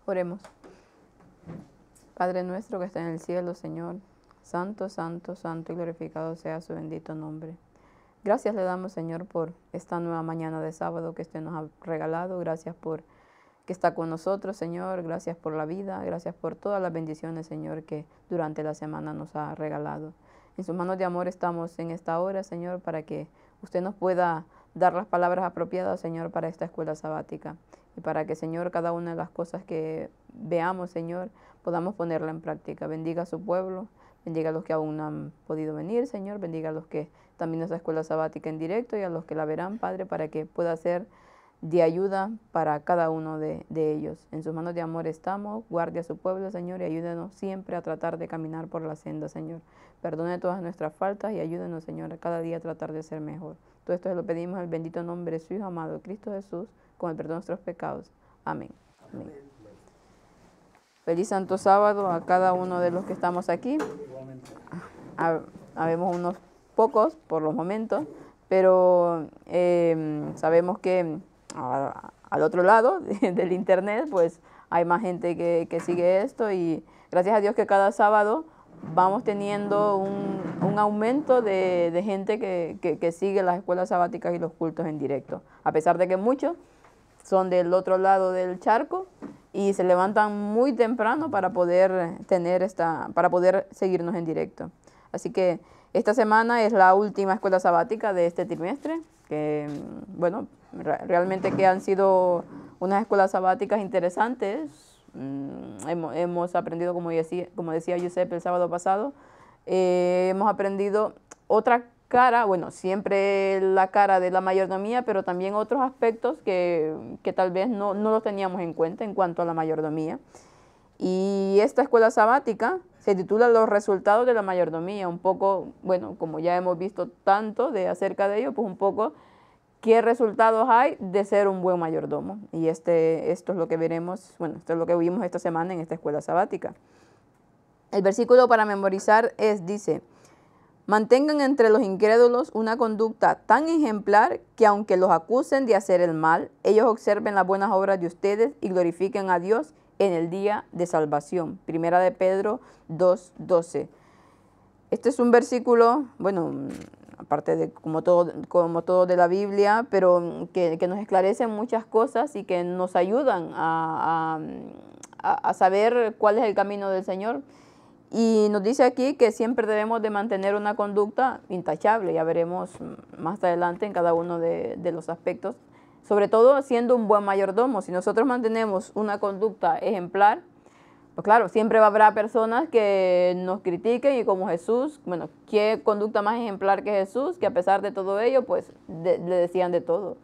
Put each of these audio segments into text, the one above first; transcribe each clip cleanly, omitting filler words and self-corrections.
Oremos. Padre nuestro que está en el cielo, Señor, santo, santo, santo y glorificado sea su bendito nombre. Gracias le damos, Señor, por esta nueva mañana de sábado que usted nos ha regalado. Gracias por que está con nosotros, Señor. Gracias por la vida. Gracias por todas las bendiciones, Señor, que durante la semana nos ha regalado. En sus manos de amor estamos en esta hora, Señor, para que usted nos pueda dar las palabras apropiadas, Señor, para esta escuela sabática. Y para que, Señor, cada una de las cosas que veamos, Señor, podamos ponerla en práctica. Bendiga a su pueblo, bendiga a los que aún no han podido venir, Señor. Bendiga a los que también esta escuela sabática en directo y a los que la verán, Padre, para que pueda ser de ayuda para cada uno de ellos. En sus manos de amor estamos. Guarde a su pueblo, Señor, y ayúdenos siempre a tratar de caminar por la senda, Señor. Perdone todas nuestras faltas y ayúdenos, Señor, a cada día a tratar de ser mejor. Todo esto se lo pedimos en el bendito nombre de su Hijo amado, Cristo Jesús, con el perdón de nuestros pecados. Amén. Amén. Feliz Santo Sábado a cada uno de los que estamos aquí. Habemos unos pocos por los momentos, pero sabemos que al otro lado del internet pues hay más gente que sigue esto, y gracias a Dios que cada sábado vamos teniendo un aumento de gente que sigue las escuelas sabáticas y los cultos en directo, a pesar de que muchos son del otro lado del charco y se levantan muy temprano para poder para poder seguirnos en directo. Así que esta semana es la última escuela sabática de este trimestre, que bueno, realmente que han sido unas escuelas sabáticas interesantes. Hemos aprendido, como decía Giuseppe el sábado pasado, hemos aprendido otra cara, bueno, siempre la cara de la mayordomía, pero también otros aspectos que tal vez no los teníamos en cuenta en cuanto a la mayordomía. Y esta escuela sabática se titula Los resultados de la mayordomía, un poco, bueno, como ya hemos visto tanto acerca de ello, pues un poco qué resultados hay de ser un buen mayordomo. Y esto es lo que veremos, bueno, esto es lo que vimos esta semana en esta escuela sabática. El versículo para memorizar dice: mantengan entre los incrédulos una conducta tan ejemplar que aunque los acusen de hacer el mal, ellos observen las buenas obras de ustedes y glorifiquen a Dios en el día de salvación. Primera de Pedro 2:12. Este es un versículo, bueno, aparte de como todo de la Biblia, pero que nos esclarece muchas cosas y que nos ayudan a saber cuál es el camino del Señor. Y nos dice aquí que siempre debemos de mantener una conducta intachable. Ya veremos más adelante en cada uno de los aspectos. Sobre todo siendo un buen mayordomo. Si nosotros mantenemos una conducta ejemplar, pues claro, siempre habrá personas que nos critiquen, y como Jesús, bueno, ¿qué conducta más ejemplar que Jesús? Que a pesar de todo ello, pues le decían de todo.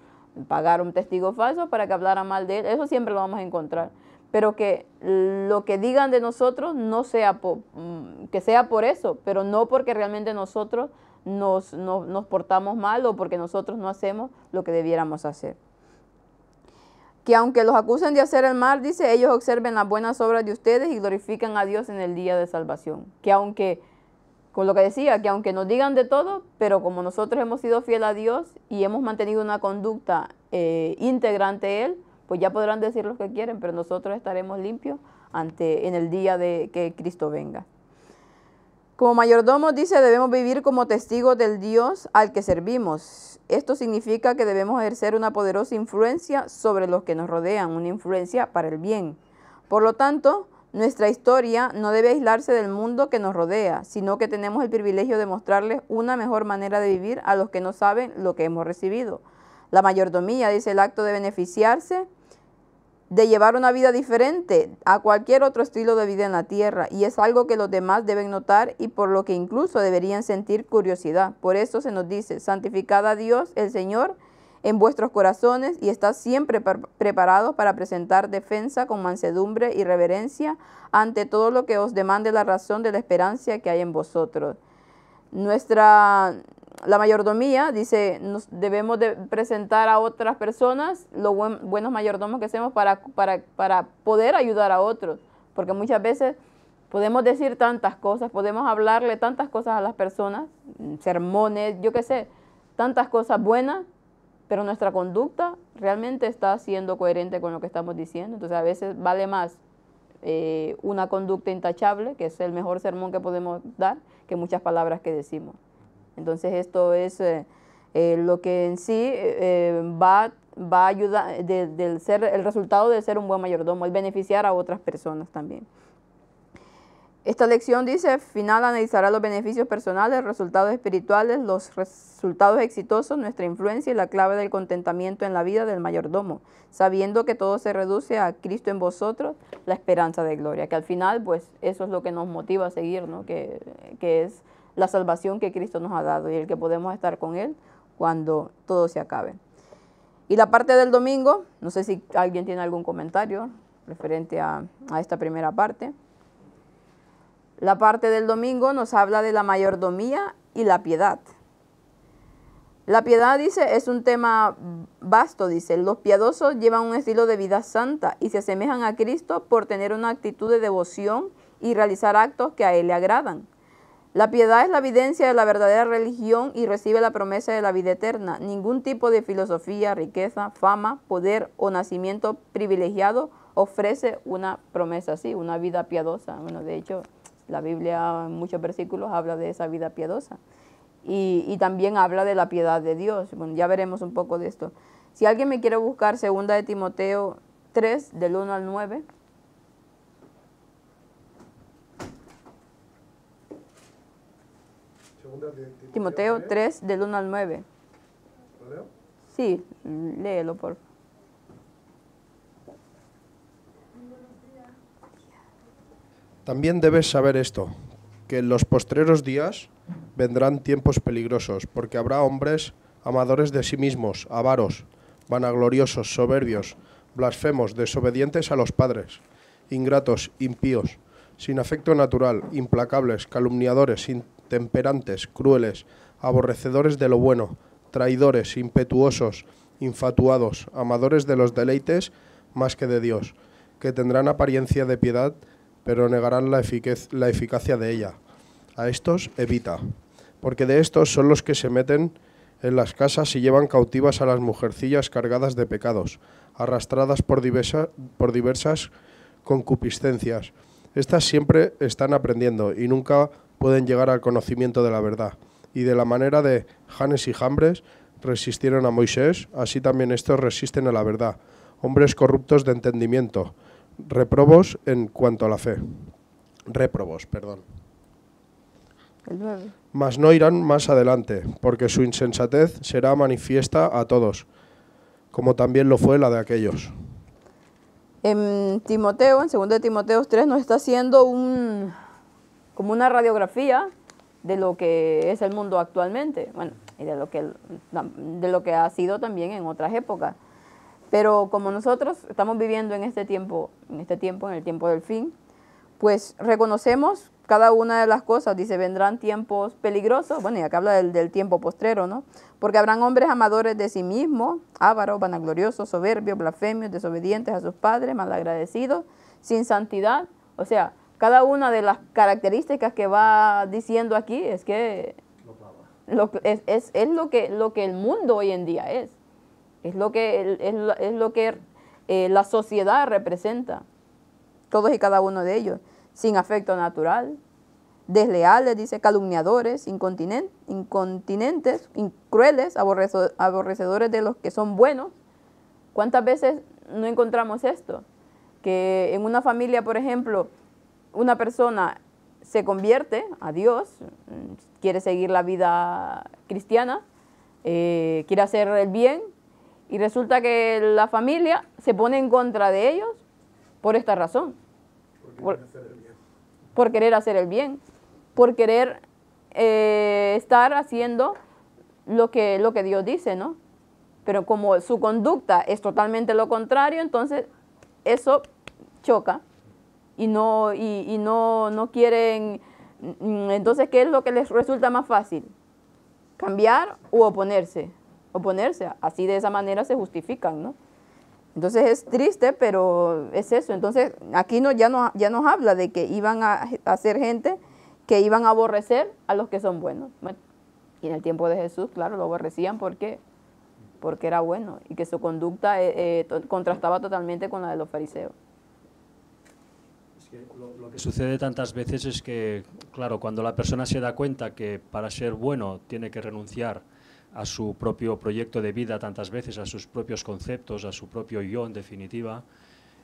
Pagaron testigos falsos para que hablaran mal de él. Eso siempre lo vamos a encontrar. Pero que lo que digan de nosotros no sea que sea por eso, pero no porque realmente nosotros nos portamos mal o porque nosotros no hacemos lo que debiéramos hacer. Que aunque los acusen de hacer el mal, dice, ellos observen las buenas obras de ustedes y glorifican a Dios en el día de salvación. Que aunque, con lo que decía, que aunque nos digan de todo, pero como nosotros hemos sido fieles a Dios y hemos mantenido una conducta íntegra ante Él, pues ya podrán decir lo que quieren, pero nosotros estaremos limpios en el día de que Cristo venga. Como mayordomos, dice, debemos vivir como testigos del Dios al que servimos. Esto significa que debemos ejercer una poderosa influencia sobre los que nos rodean, una influencia para el bien. Por lo tanto, nuestra historia no debe aislarse del mundo que nos rodea, sino que tenemos el privilegio de mostrarles una mejor manera de vivir a los que no saben lo que hemos recibido. La mayordomía, dice, el acto de beneficiarse, de llevar una vida diferente a cualquier otro estilo de vida en la tierra, y es algo que los demás deben notar y por lo que incluso deberían sentir curiosidad. Por eso se nos dice, santificad a Dios el Señor en vuestros corazones y estad siempre preparados para presentar defensa con mansedumbre y reverencia ante todo lo que os demande la razón de la esperanza que hay en vosotros. La mayordomía, dice, nos debemos de presentar a otras personas los buenos mayordomos que hacemos para poder ayudar a otros. Porque muchas veces podemos decir tantas cosas, podemos hablarle tantas cosas a las personas, sermones, yo qué sé, tantas cosas buenas, pero nuestra conducta realmente está siendo coherente con lo que estamos diciendo. Entonces a veces vale más una conducta intachable, que es el mejor sermón que podemos dar, que muchas palabras que decimos. Entonces esto es lo que en sí va a ayudar, el resultado de ser un buen mayordomo, el beneficiar a otras personas también. Esta lección dice, final analizará los beneficios personales, resultados espirituales, los resultados exitosos, nuestra influencia y la clave del contentamiento en la vida del mayordomo, sabiendo que todo se reduce a Cristo en vosotros, la esperanza de gloria, que al final pues eso es lo que nos motiva a seguir, ¿no? que es la salvación que Cristo nos ha dado y el que podemos estar con Él cuando todo se acabe. Y la parte del domingo, no sé si alguien tiene algún comentario referente a esta primera parte. La parte del domingo nos habla de la mayordomía y la piedad. La piedad, dice, es un tema vasto, dice. Los piadosos llevan un estilo de vida santa y se asemejan a Cristo por tener una actitud de devoción y realizar actos que a Él le agradan. La piedad es la evidencia de la verdadera religión y recibe la promesa de la vida eterna. Ningún tipo de filosofía, riqueza, fama, poder o nacimiento privilegiado ofrece una promesa así, una vida piadosa. Bueno, de hecho, la Biblia en muchos versículos habla de esa vida piadosa y también habla de la piedad de Dios. Bueno, ya veremos un poco de esto. Si alguien me quiere buscar 2 de Timoteo 3, del 1 al 9. Timoteo 3, del 1 al 9. ¿Lo leo? Sí, léelo, por favor. También debes saber esto, que en los postreros días vendrán tiempos peligrosos, porque habrá hombres amadores de sí mismos, avaros, vanagloriosos, soberbios, blasfemos, desobedientes a los padres, ingratos, impíos, sin afecto natural, implacables, calumniadores, intemperantes, crueles, aborrecedores de lo bueno, traidores, impetuosos, infatuados, amadores de los deleites más que de Dios, que tendrán apariencia de piedad, pero negarán la eficacia de ella. A estos evita, porque de estos son los que se meten en las casas y llevan cautivas a las mujercillas cargadas de pecados, arrastradas por diversas concupiscencias. Estas siempre están aprendiendo y nunca pueden llegar al conocimiento de la verdad. Y de la manera de Janes y Jambres resistieron a Moisés, así también estos resisten a la verdad. Hombres corruptos de entendimiento, réprobos en cuanto a la fe. Réprobos, perdón. Mas no irán más adelante, porque su insensatez será manifiesta a todos, como también lo fue la de aquellos. En Timoteo, en 2 de Timoteo 3, nos está haciendo como una radiografía de lo que es el mundo actualmente, bueno, y de lo que ha sido también en otras épocas. Pero como nosotros estamos viviendo en el tiempo del fin, pues reconocemos cada una de las cosas. Dice, vendrán tiempos peligrosos, bueno, y acá habla del tiempo postrero, ¿no? Porque habrán hombres amadores de sí mismos, ávaros, vanagloriosos, soberbios, blasfemios, desobedientes a sus padres, malagradecidos, sin santidad. O sea, cada una de las características que va diciendo aquí es que es lo que el mundo hoy en día es. Es lo que la sociedad representa, todos y cada uno de ellos, sin afecto natural, desleales, dice, calumniadores, incontinentes, crueles, aborrecedores de los que son buenos. ¿Cuántas veces no encontramos esto? Que en una familia, por ejemplo, una persona se convierte a Dios, quiere seguir la vida cristiana, quiere hacer el bien, y resulta que la familia se pone en contra de ellos por esta razón. Por querer hacer el bien. Por querer estar haciendo lo que Dios dice, ¿no? Pero como su conducta es totalmente lo contrario, entonces eso choca y no quieren. Entonces, ¿qué es lo que les resulta más fácil? Cambiar u oponerse. Así de esa manera se justifican, ¿no? Entonces es triste, pero es eso. Entonces aquí ya nos habla de que iban a ser gente que iban a aborrecer a los que son buenos. Bueno, y en el tiempo de Jesús, claro, lo aborrecían porque era bueno y que su conducta contrastaba totalmente con la de los fariseos. Lo que sucede tantas veces es que, claro, cuando la persona se da cuenta que para ser bueno tiene que renunciar a su propio proyecto de vida tantas veces, a sus propios conceptos, a su propio yo, en definitiva,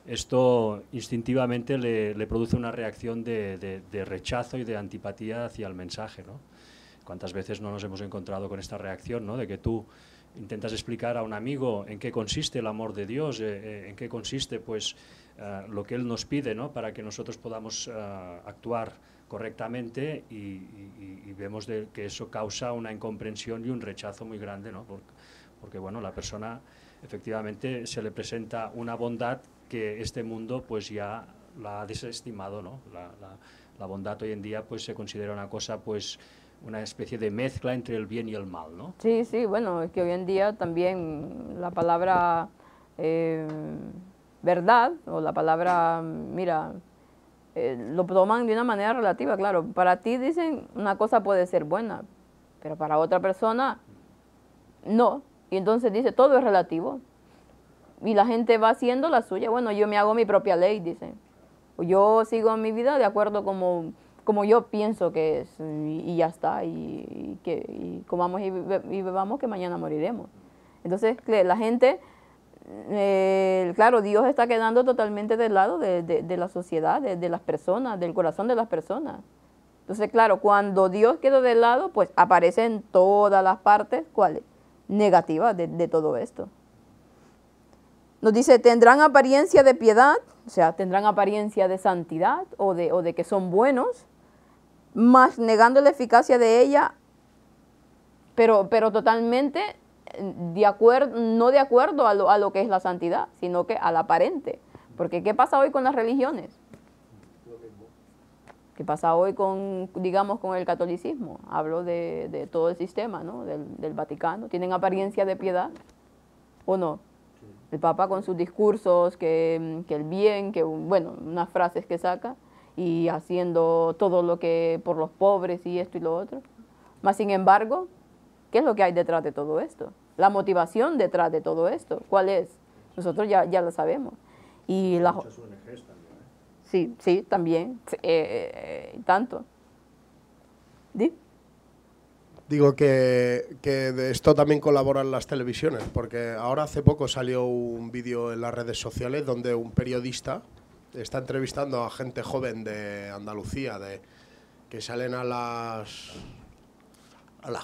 esto instintivamente le produce una reacción de rechazo y de antipatía hacia el mensaje, ¿no? ¿Cuántas veces no nos hemos encontrado con esta reacción, ¿no? De que tú intentas explicar a un amigo en qué consiste el amor de Dios, en qué consiste pues, lo que Él nos pide, ¿no? Para que nosotros podamos actuar correctamente y vemos que eso causa una incomprensión y un rechazo muy grande, ¿no? Porque bueno, la persona efectivamente se le presenta una bondad que este mundo pues ya la ha desestimado, ¿no? La bondad hoy en día pues se considera una cosa pues una especie de mezcla entre el bien y el mal, ¿no? Sí, sí, bueno, es que hoy en día también la palabra verdad o la palabra, mira, lo toman de una manera relativa, claro. Para ti dicen una cosa puede ser buena, pero para otra persona no. Y entonces dice, todo es relativo. Y la gente va haciendo la suya. Bueno, yo me hago mi propia ley, dicen. Yo sigo mi vida de acuerdo como yo pienso que es, y ya está, y comamos y bebamos que mañana moriremos. Entonces, la gente, claro, Dios está quedando totalmente del lado de la sociedad, de las personas, del corazón de las personas. Entonces, claro, cuando Dios quedó del lado, pues aparecen todas las partes, ¿cuáles? Negativas de todo esto. Nos dice, tendrán apariencia de piedad, o sea, tendrán apariencia de santidad o de que son buenos, mas negando la eficacia de ella, pero totalmente no de acuerdo a lo que es la santidad, sino que al aparente. Porque ¿qué pasa hoy con las religiones? ¿Qué pasa hoy digamos, con el catolicismo? Hablo de todo el sistema, ¿no? del Vaticano. ¿Tienen apariencia de piedad o no? El Papa con sus discursos, que el bien, bueno, unas frases que saca, y haciendo todo lo que por los pobres y esto y lo otro. Mas, sin embargo, ¿qué es lo que hay detrás de todo esto? La motivación detrás de todo esto, ¿cuál es? Nosotros ya lo sabemos. Y muchas ONGs también, ¿eh? Sí, sí, también, tanto. ¿Di? Digo que de esto también colaboran las televisiones, porque ahora hace poco salió un vídeo en las redes sociales donde un periodista está entrevistando a gente joven de Andalucía, que salen a las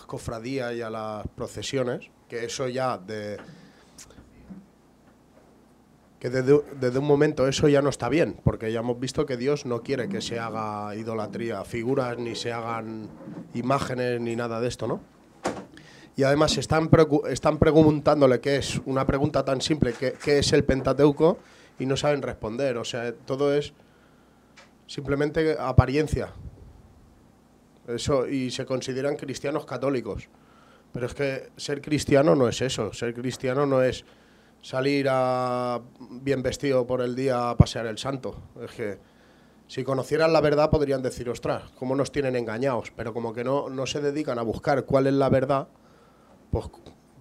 cofradías y a las procesiones, que eso ya desde un momento eso ya no está bien, porque ya hemos visto que Dios no quiere que se haga idolatría, figuras, ni se hagan imágenes, ni nada de esto, ¿no? Y además están preguntándole qué es, una pregunta tan simple, qué es el Pentateuco, y no saben responder. O sea, todo es simplemente apariencia. Eso, y se consideran cristianos católicos. Pero es que ser cristiano no es eso. Ser cristiano no es salir bien vestido por el día a pasear el santo. Es que si conocieran la verdad podrían decir, ostras, cómo nos tienen engañados. Pero como que no se dedican a buscar cuál es la verdad, pues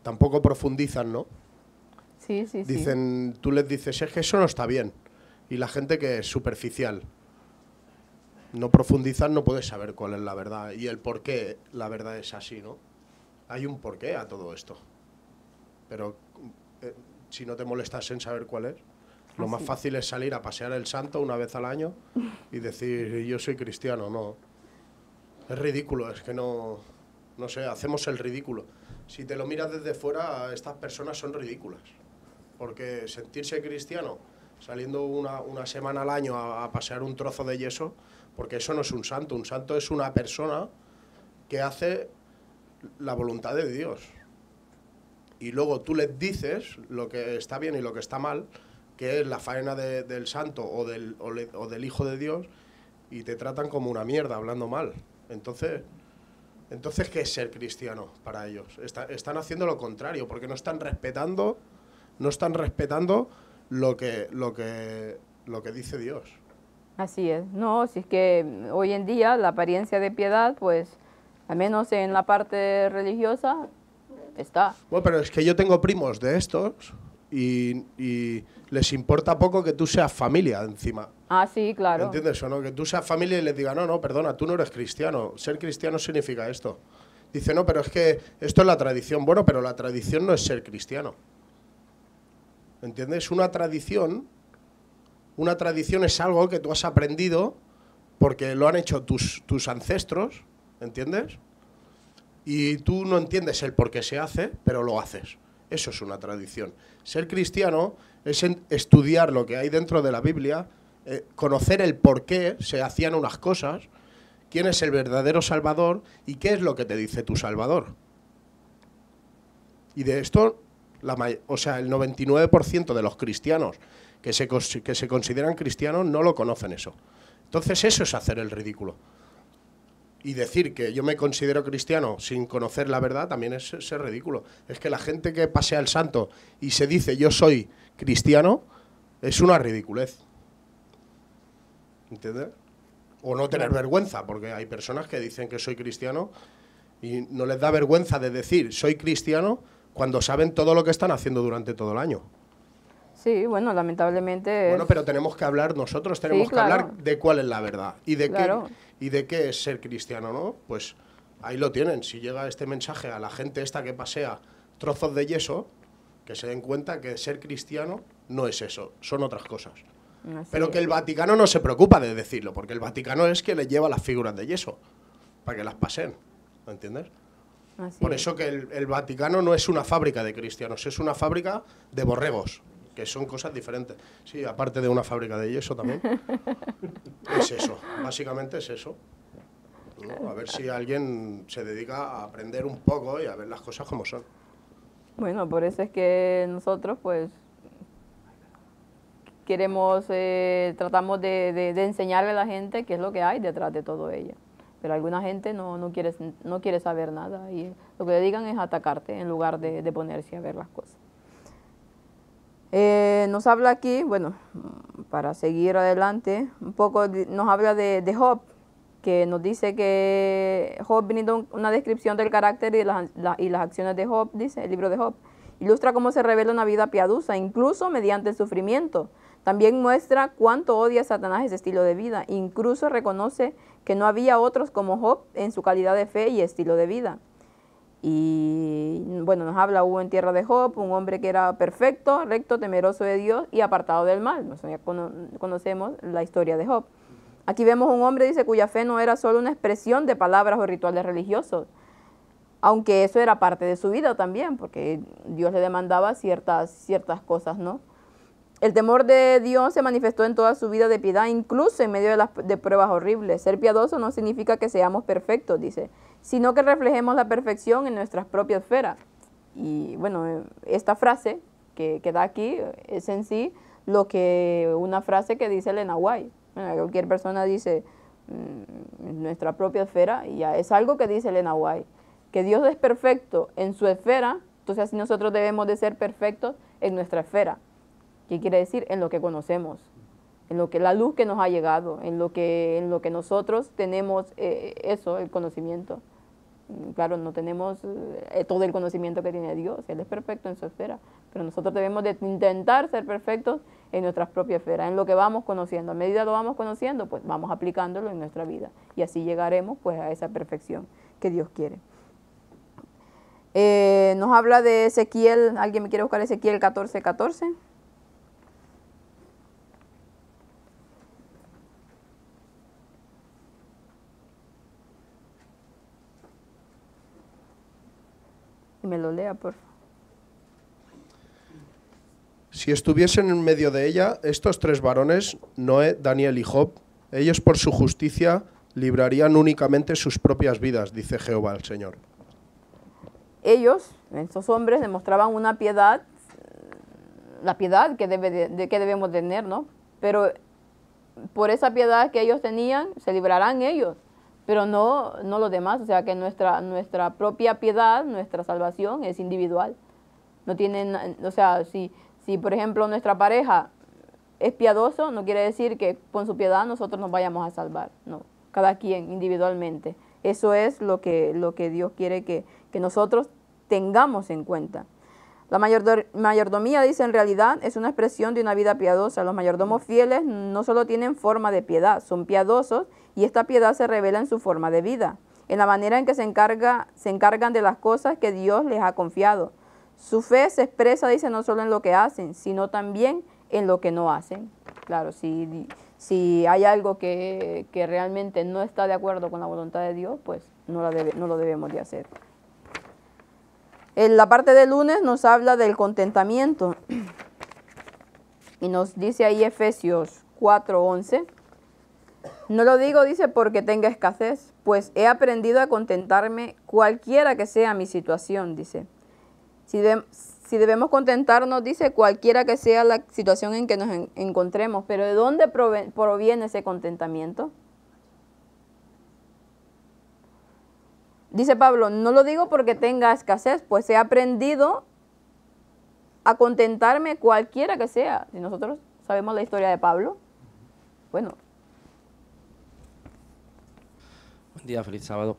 tampoco profundizan, ¿no? Sí, sí, Dicen, sí. Tú les dices, es que eso no está bien. Y la gente que es superficial, no profundizan, no puede saber cuál es la verdad y el por qué la verdad es así, ¿no? Hay un porqué a todo esto. Pero si no te molestas en saber cuál es, lo más fácil es salir a pasear el santo una vez al año y decir, yo soy cristiano, no. Es ridículo, es que no sé, hacemos el ridículo. Si te lo miras desde fuera, estas personas son ridículas. Porque sentirse cristiano, saliendo una semana al año a pasear un trozo de yeso, porque eso no es un santo es una persona que hace la voluntad de Dios. Y luego tú les dices lo que está bien y lo que está mal, que es la faena del santo o del hijo de Dios, y te tratan como una mierda, hablando mal. Entonces, ¿qué es ser cristiano para ellos? Están haciendo lo contrario, porque no están respetando lo que dice Dios. Así es. No, si es que hoy en día la apariencia de piedad, pues, al menos en la parte religiosa, está. Bueno, pero es que yo tengo primos de estos y les importa poco que tú seas familia encima. Ah, sí, claro. ¿Entiendes o no? Que tú seas familia y les diga, no, no, perdona, tú no eres cristiano. Ser cristiano significa esto. Dice, no, pero es que esto es la tradición. Bueno, pero la tradición no es ser cristiano. ¿Entiendes? Una tradición es algo que tú has aprendido porque lo han hecho tus ancestros, ¿entiendes? Y tú no entiendes el por qué se hace, pero lo haces. Eso es una tradición. Ser cristiano es estudiar lo que hay dentro de la Biblia, conocer el por qué se hacían unas cosas, quién es el verdadero Salvador y qué es lo que te dice tu Salvador. Y de esto, el 99% de los cristianos que se consideran cristianos no lo conocen eso. Entonces eso es hacer el ridículo. Y decir que yo me considero cristiano sin conocer la verdad también es ser ridículo. Es que la gente que pasea el santo y se dice yo soy cristiano es una ridiculez. ¿Entiendes? O no tener vergüenza, porque hay personas que dicen que soy cristiano y no les da vergüenza de decir soy cristiano cuando saben todo lo que están haciendo durante todo el año. Sí, bueno, lamentablemente... Bueno, pero tenemos que hablar, nosotros tenemos que hablar de cuál es la verdad y de qué es ser cristiano, ¿no? Pues ahí lo tienen. Si llega este mensaje a la gente esta que pasea trozos de yeso, que se den cuenta que ser cristiano no es eso, son otras cosas. Pero que el Vaticano no se preocupa de decirlo, porque el Vaticano es que le lleva las figuras de yeso para que las paseen, ¿me entiendes? Por eso que el Vaticano no es una fábrica de cristianos, es una fábrica de borregos, que son cosas diferentes. Sí, aparte de una fábrica de yeso también. Es eso, básicamente es eso, ¿no? A ver si alguien se dedica a aprender un poco y a ver las cosas como son. Bueno, por eso es que nosotros pues queremos, tratamos de enseñarle a la gente qué es lo que hay detrás de todo ello. Pero alguna gente no quiere saber nada y lo que le digan es atacarte en lugar de ponerse a ver las cosas. Nos habla aquí, bueno, para seguir adelante, un poco nos habla de Job, que nos dice que Job, viniendo una descripción del carácter y las acciones de Job, dice el libro de Job, ilustra cómo se revela una vida piadosa, incluso mediante el sufrimiento. También muestra cuánto odia a Satanás ese estilo de vida, incluso reconoce que no había otros como Job en su calidad de fe y estilo de vida. Y bueno, nos habla, hubo en tierra de Job un hombre que era perfecto, recto, temeroso de Dios y apartado del mal. Nosotros ya conocemos la historia de Job. Aquí vemos un hombre, dice, cuya fe no era solo una expresión de palabras o rituales religiosos, aunque eso era parte de su vida también, porque Dios le demandaba ciertas cosas, ¿no? El temor de Dios se manifestó en toda su vida de piedad, incluso en medio de pruebas horribles. Ser piadoso no significa que seamos perfectos, dice, sino que reflejemos la perfección en nuestras propias esferas. Y bueno, esta frase que da aquí es en sí una frase que dice Elena White. Cualquier persona dice nuestra propia esfera y ya es algo que dice Elena White. Que Dios es perfecto en su esfera, entonces así nosotros debemos de ser perfectos en nuestra esfera. ¿Qué quiere decir? En lo que conocemos, en lo que la luz que nos ha llegado, en lo que nosotros tenemos el conocimiento. Claro, no tenemos todo el conocimiento que tiene Dios, Él es perfecto en su esfera, pero nosotros debemos de intentar ser perfectos en nuestras propias esferas, en lo que vamos conociendo. A medida que lo vamos conociendo, pues vamos aplicándolo en nuestra vida y así llegaremos pues a esa perfección que Dios quiere. Nos habla de Ezequiel, ¿alguien me quiere buscar Ezequiel 14:14? Me lo lea, por favor. Si estuviesen en medio de ella, estos tres varones, Noé, Daniel y Job, ellos por su justicia librarían únicamente sus propias vidas, dice Jehová el Señor. Ellos, estos hombres, demostraban una piedad, la piedad que debemos tener, ¿no? Pero por esa piedad que ellos tenían, se librarán ellos, pero no los demás. O sea que nuestra propia piedad, nuestra salvación es individual. No tienen, o sea, si por ejemplo nuestra pareja es piadoso, no quiere decir que con su piedad nosotros nos vayamos a salvar. No, cada quien individualmente. Eso es lo que Dios quiere que nosotros tengamos en cuenta. La mayordomía, dice, en realidad es una expresión de una vida piadosa. Los mayordomos fieles no solo tienen forma de piedad, son piadosos y esta piedad se revela en su forma de vida, en la manera en que se encargan de las cosas que Dios les ha confiado. Su fe se expresa, dice, no solo en lo que hacen, sino también en lo que no hacen. Claro, si hay algo que realmente no está de acuerdo con la voluntad de Dios, pues no lo debemos de hacer. En la parte del lunes nos habla del contentamiento y nos dice ahí Efesios 4:11. No lo digo, dice, porque tenga escasez, pues he aprendido a contentarme cualquiera que sea mi situación, dice. Si debemos contentarnos, dice, cualquiera que sea la situación en que nos encontremos, pero ¿de dónde proviene ese contentamiento? Dice Pablo, no lo digo porque tenga escasez, pues he aprendido a contentarme cualquiera que sea. Si nosotros sabemos la historia de Pablo, bueno. Buen día, feliz sábado.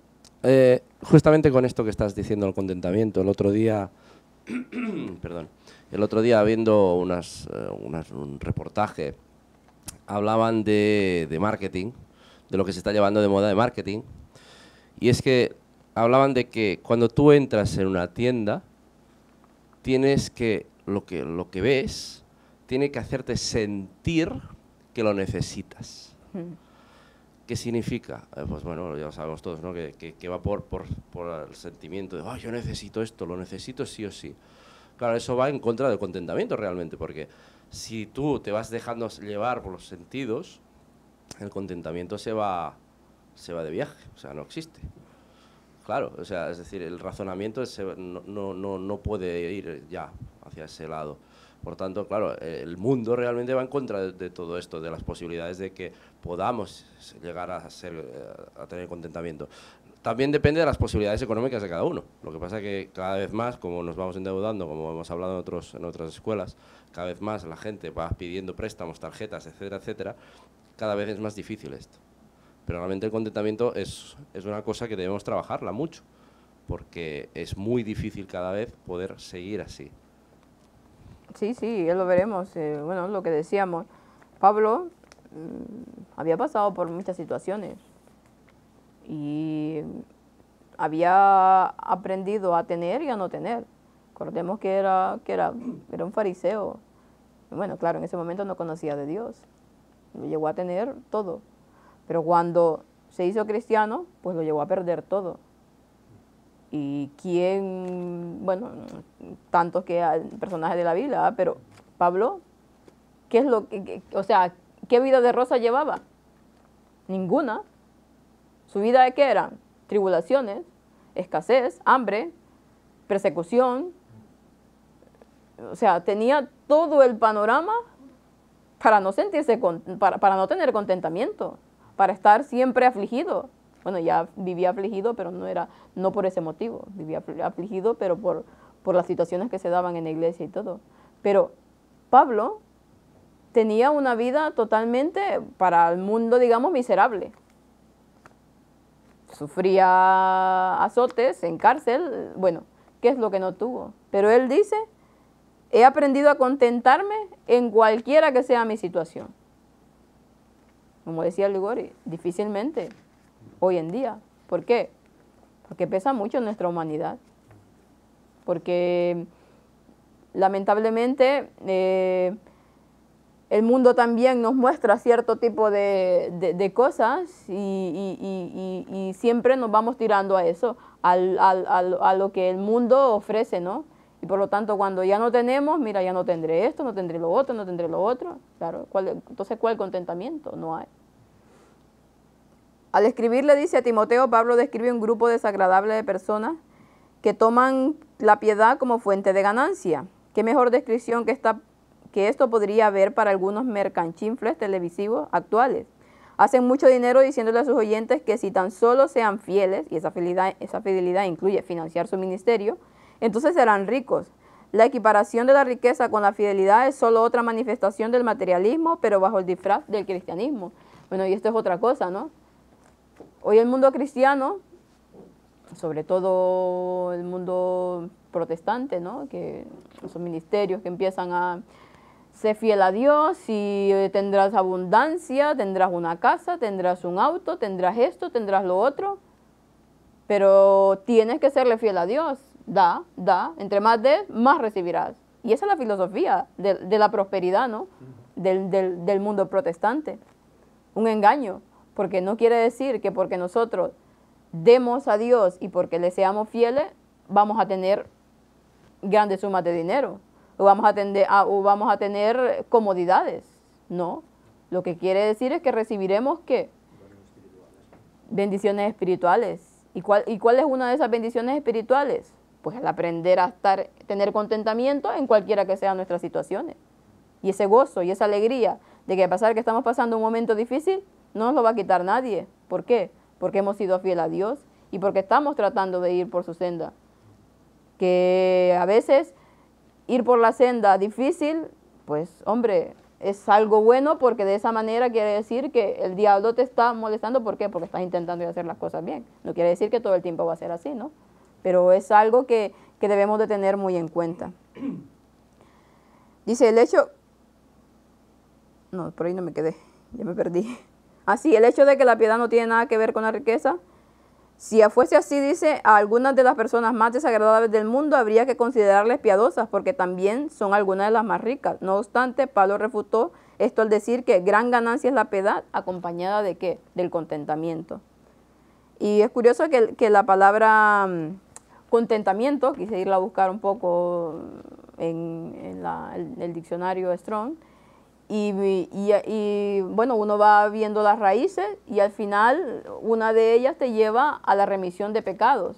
Justamente con esto que estás diciendo, el contentamiento, el otro día, perdón, viendo un reportaje, hablaban de marketing, de lo que se está llevando de moda de marketing, y es que hablaban de que cuando tú entras en una tienda, tienes que, lo que ves, tiene que hacerte sentir que lo necesitas. ¿Qué significa? Pues bueno, ya lo sabemos todos, ¿no? Que va por el sentimiento de, oh, yo necesito esto, lo necesito sí o sí. Claro, eso va en contra del contentamiento realmente, porque si tú te vas dejando llevar por los sentidos, el contentamiento se va de viaje, o sea, no existe. Claro, o sea, es decir, el razonamiento no puede ir ya hacia ese lado. Por tanto, claro, el mundo realmente va en contra de todo esto, de las posibilidades de que podamos llegar a tener contentamiento. También depende de las posibilidades económicas de cada uno. Lo que pasa es que cada vez más, como nos vamos endeudando, como hemos hablado en otras escuelas, cada vez más la gente va pidiendo préstamos, tarjetas, etcétera, etcétera. Cada vez es más difícil esto. Pero realmente el contentamiento es una cosa que debemos trabajarla mucho, porque es muy difícil cada vez poder seguir así. Sí, ya lo veremos. Bueno, lo que decíamos, Pablo había pasado por muchas situaciones y había aprendido a tener y a no tener. Recordemos que era un fariseo. Bueno, claro, en ese momento no conocía de Dios. Llegó a tener todo. Pero cuando se hizo cristiano, pues lo llevó a perder todo. Y quién, bueno, tantos personajes de la Biblia, pero Pablo, ¿qué es lo que, o sea, qué vida de rosa llevaba? Ninguna. ¿Su vida de qué eran? Tribulaciones, escasez, hambre, persecución. O sea, tenía todo el panorama para no sentirse, para no tener contentamiento, para estar siempre afligido. Bueno, ya vivía afligido, pero no por ese motivo. Vivía afligido, pero por las situaciones que se daban en la iglesia y todo. Pero Pablo tenía una vida totalmente, para el mundo, digamos, miserable. Sufría azotes en cárcel. Bueno, ¿qué es lo que no tuvo? Pero él dice, he aprendido a contentarme en cualquiera que sea mi situación. Como decía Ligori, difícilmente hoy en día. ¿Por qué? Porque pesa mucho en nuestra humanidad. Porque lamentablemente el mundo también nos muestra cierto tipo de cosas y siempre nos vamos tirando a eso, a lo que el mundo ofrece, ¿no? Y por lo tanto, cuando ya no tenemos, mira, ya no tendré esto, no tendré lo otro, no tendré lo otro. Claro, entonces, ¿cuál contentamiento? No hay. Al escribir, le dice a Timoteo, Pablo describe un grupo desagradable de personas que toman la piedad como fuente de ganancia. ¿Qué mejor descripción que esto podría haber para algunos mercanchinfles televisivos actuales? Hacen mucho dinero diciéndole a sus oyentes que si tan solo sean fieles, y esa fidelidad incluye financiar su ministerio, entonces serán ricos. La equiparación de la riqueza con la fidelidad es solo otra manifestación del materialismo, pero bajo el disfraz del cristianismo. Bueno, y esto es otra cosa, ¿no? Hoy el mundo cristiano sobre todo el mundo protestante, ¿no? Que esos ministerios que empiezan a ser fiel a Dios y tendrás abundancia, tendrás una casa, tendrás un auto, tendrás esto, tendrás lo otro, pero tienes que serle fiel a Dios. Da, entre más des, más recibirás. Y esa es la filosofía de la prosperidad, ¿no? Del mundo protestante. Un engaño, porque no quiere decir que porque nosotros demos a Dios y porque le seamos fieles, vamos a tener grandes sumas de dinero o vamos a tener comodidades. No, lo que quiere decir es que recibiremos ¿qué? Bendiciones espirituales. ¿Y cuál es una de esas bendiciones espirituales? Pues el aprender a tener contentamiento en cualquiera que sean nuestras situaciones. Y ese gozo y esa alegría de que a pesar que estamos pasando un momento difícil, no nos lo va a quitar nadie. ¿Por qué? Porque hemos sido fieles a Dios y porque estamos tratando de ir por su senda. Que a veces ir por la senda difícil, pues hombre, es algo bueno porque de esa manera quiere decir que el diablo te está molestando. ¿Por qué? Porque estás intentando hacer las cosas bien. No quiere decir que todo el tiempo va a ser así, ¿no? Pero es algo que debemos de tener muy en cuenta. Dice el hecho... No, por ahí no me quedé, ya me perdí. Así, el hecho de que la piedad no tiene nada que ver con la riqueza. Si fuese así, dice, a algunas de las personas más desagradables del mundo habría que considerarles piadosas, porque también son algunas de las más ricas. No obstante, Pablo refutó esto al decir que gran ganancia es la piedad, acompañada de ¿qué? Del contentamiento. Y es curioso que la palabra contentamiento, quise irla a buscar un poco en el diccionario Strong, y bueno, uno va viendo las raíces y al final una de ellas te lleva a la remisión de pecados,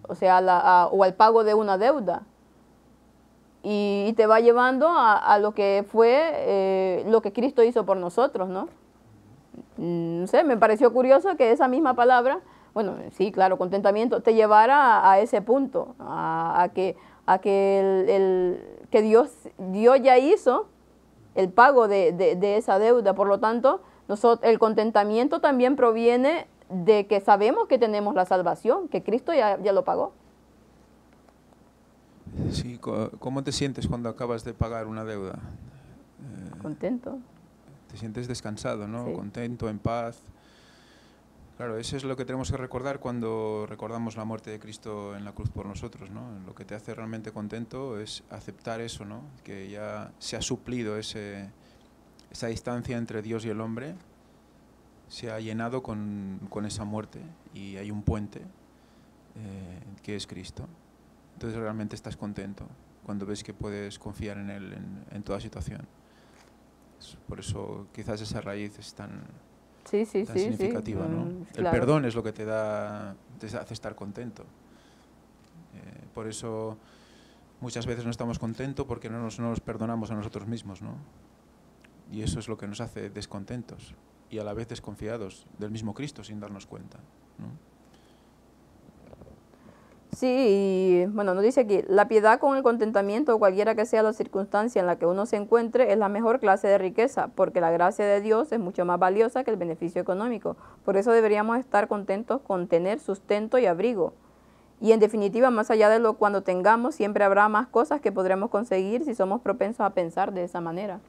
o sea, o al pago de una deuda, y te va llevando a lo que fue lo que Cristo hizo por nosotros, ¿no? No sé, me pareció curioso que esa misma palabra, bueno, sí, claro, contentamiento, te llevara a ese punto, a que Dios ya hizo el pago de esa deuda. Por lo tanto, el contentamiento también proviene de que sabemos que tenemos la salvación, que Cristo ya lo pagó. Sí, ¿cómo te sientes cuando acabas de pagar una deuda? Contento. Te sientes descansado, ¿no? Sí. Contento, en paz. Claro, eso es lo que tenemos que recordar cuando recordamos la muerte de Cristo en la cruz por nosotros, ¿no? Lo que te hace realmente contento es aceptar eso, ¿no? Que ya se ha suplido esa distancia entre Dios y el hombre, se ha llenado con esa muerte y hay un puente que es Cristo. Entonces realmente estás contento cuando ves que puedes confiar en Él en toda situación. Por eso quizás esa raíz es tan significativa, ¿no? Claro. El perdón es lo que te hace estar contento. Por eso muchas veces no estamos contentos porque no nos perdonamos a nosotros mismos, ¿no? Y eso es lo que nos hace descontentos y a la vez desconfiados del mismo Cristo sin darnos cuenta, ¿no? Sí, y bueno, nos dice aquí, la piedad con el contentamiento, cualquiera que sea la circunstancia en la que uno se encuentre, es la mejor clase de riqueza, porque la gracia de Dios es mucho más valiosa que el beneficio económico. Por eso deberíamos estar contentos con tener sustento y abrigo. Y en definitiva, más allá de lo cuando tengamos, siempre habrá más cosas que podremos conseguir si somos propensos a pensar de esa manera.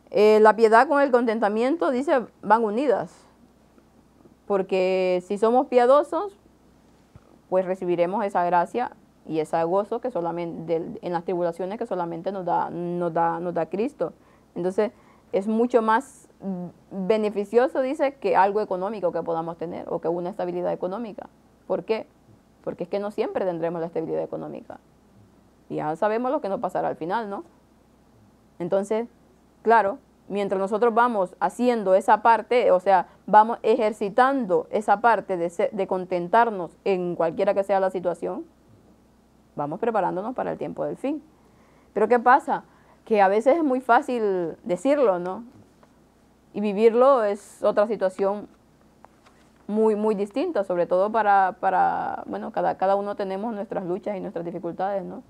La piedad con el contentamiento, dice, van unidas, porque si somos piadosos, pues recibiremos esa gracia y ese gozo que solamente en las tribulaciones que solamente nos da Cristo. Entonces, es mucho más beneficioso, dice, que algo económico que podamos tener o que una estabilidad económica. ¿Por qué? Porque es que no siempre tendremos la estabilidad económica. Y ya sabemos lo que nos pasará al final, ¿no? Entonces, claro, mientras nosotros vamos haciendo esa parte, o sea, vamos ejercitando esa parte de contentarnos en cualquiera que sea la situación, vamos preparándonos para el tiempo del fin. Pero ¿qué pasa? Que a veces es muy fácil decirlo, ¿no? Y vivirlo es otra situación muy, muy distinta, sobre todo bueno, cada uno tenemos nuestras luchas y nuestras dificultades, ¿no?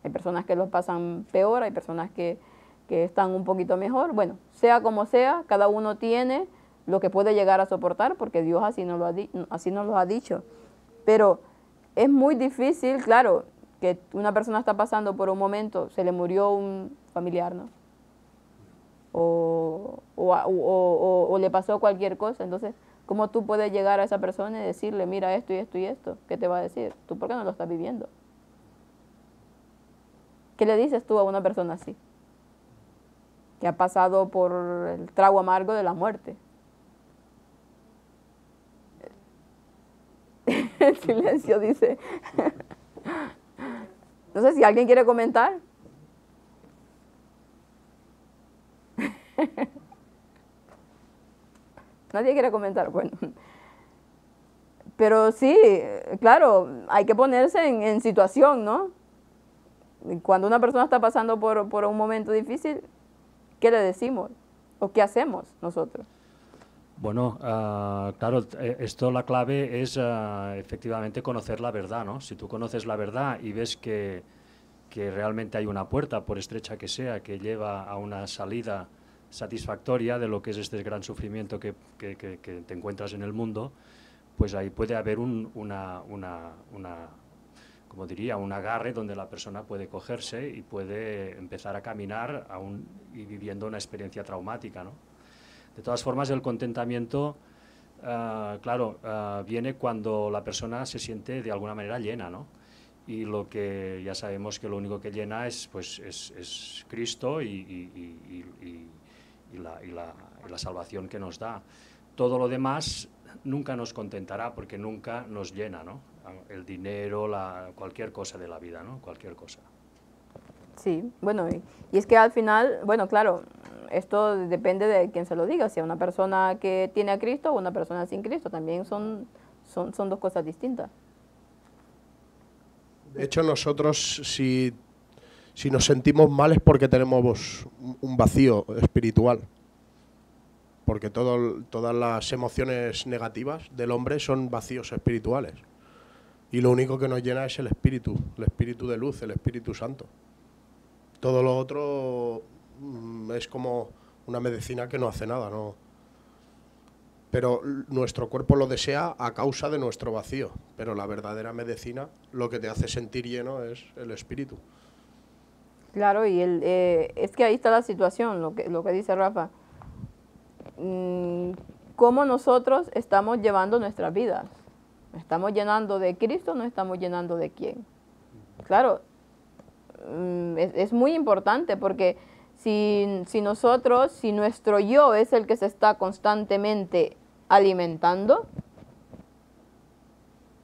Hay personas que lo pasan peor, hay personas que están un poquito mejor. Bueno, sea como sea, cada uno tiene lo que puede llegar a soportar, porque Dios así nos lo ha dicho. Pero es muy difícil, claro, que una persona está pasando por un momento, se le murió un familiar, ¿no? O le pasó cualquier cosa. Entonces, ¿cómo tú puedes llegar a esa persona y decirle, mira esto y esto y esto? ¿Qué te va a decir? ¿Tú por qué no lo estás viviendo? ¿Qué le dices tú a una persona así? Que ha pasado por el trago amargo de la muerte. El silencio dice. No sé si alguien quiere comentar. Nadie quiere comentar, bueno. Pero sí, claro, hay que ponerse en situación, ¿no? Cuando una persona está pasando por un momento difícil, ¿qué le decimos? ¿O qué hacemos nosotros? Bueno, claro, esto la clave es efectivamente conocer la verdad, ¿no? Si tú conoces la verdad y ves que realmente hay una puerta, por estrecha que sea, que lleva a una salida satisfactoria de lo que es este gran sufrimiento que te encuentras en el mundo, pues ahí puede haber como diría, un agarre donde la persona puede cogerse y puede empezar a caminar y viviendo una experiencia traumática, ¿no? De todas formas, el contentamiento, claro, viene cuando la persona se siente de alguna manera llena, ¿no? Y lo que ya sabemos que lo único que llena es Cristo y la salvación que nos da. Todo lo demás nunca nos contentará porque nunca nos llena, ¿no? El dinero, cualquier cosa de la vida, ¿no? Cualquier cosa. Sí, bueno, y es que al final, bueno, claro, esto depende de quién se lo diga, si a una persona que tiene a Cristo o una persona sin Cristo, también son dos cosas distintas. De hecho, nosotros si nos sentimos mal es porque tenemos un vacío espiritual. Porque todas las emociones negativas del hombre son vacíos espirituales. Y lo único que nos llena es el espíritu de luz, el Espíritu Santo. Todo lo otro es como una medicina que no hace nada, ¿no? Pero nuestro cuerpo lo desea a causa de nuestro vacío. Pero la verdadera medicina, lo que te hace sentir lleno es el espíritu. Claro, y es que ahí está la situación, lo que dice Rafa. ¿Cómo nosotros estamos llevando nuestras vidas? ¿Nos estamos llenando de Cristo o nos estamos llenando de quién? Claro, es muy importante porque si nuestro yo es el que se está constantemente alimentando,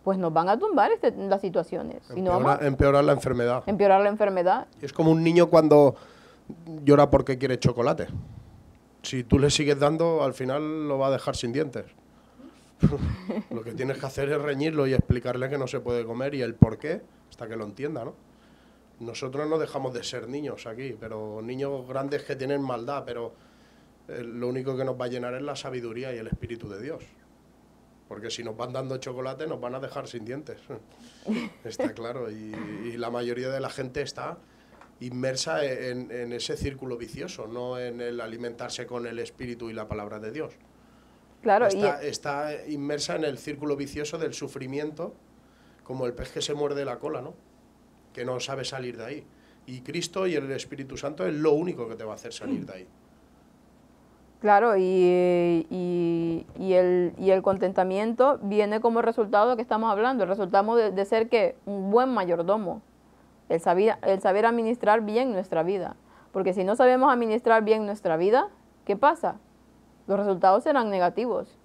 pues nos van a tumbar las situaciones. Empeorar la enfermedad. Empeorar la enfermedad. Es como un niño cuando llora porque quiere chocolate. Si tú le sigues dando, al final lo va a dejar sin dientes. Lo que tienes que hacer es reñirlo y explicarle que no se puede comer y el por qué, hasta que lo entienda, ¿no? Nosotros no dejamos de ser niños aquí, pero niños grandes que tienen maldad, pero lo único que nos va a llenar es la sabiduría y el Espíritu de Dios. Porque si nos van dando chocolate, nos van a dejar sin dientes. Está claro. Y la mayoría de la gente está inmersa en ese círculo vicioso, no en el alimentarse con el Espíritu y la palabra de Dios. Claro, está inmersa en el círculo vicioso del sufrimiento, como el pez que se muerde la cola, ¿no? Que no sabe salir de ahí. Y Cristo y el Espíritu Santo es lo único que te va a hacer salir de ahí. Claro, y el contentamiento viene como resultado de lo que estamos hablando, el resultado de ser que un buen mayordomo, el saber administrar bien nuestra vida. Porque si no sabemos administrar bien nuestra vida, ¿qué pasa? Los resultados serán negativos.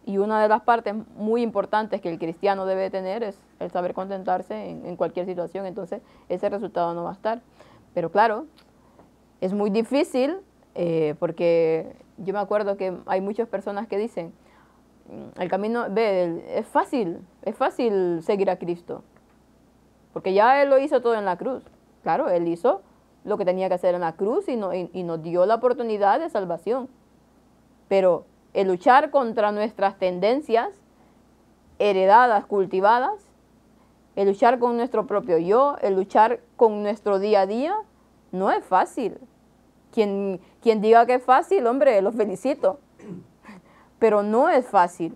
Y una de las partes muy importantes que el cristiano debe tener es el saber contentarse en cualquier situación. Entonces, ese resultado no va a estar. Pero claro, es muy difícil porque yo me acuerdo que hay muchas personas que dicen, el camino, es fácil seguir a Cristo. Porque ya Él lo hizo todo en la cruz. Claro, Él hizo lo que tenía que hacer en la cruz y nos dio la oportunidad de salvación. Pero el luchar contra nuestras tendencias heredadas, cultivadas, el luchar con nuestro propio yo, el luchar con nuestro día a día, no es fácil. Quien diga que es fácil, hombre, lo felicito. pero no es fácil.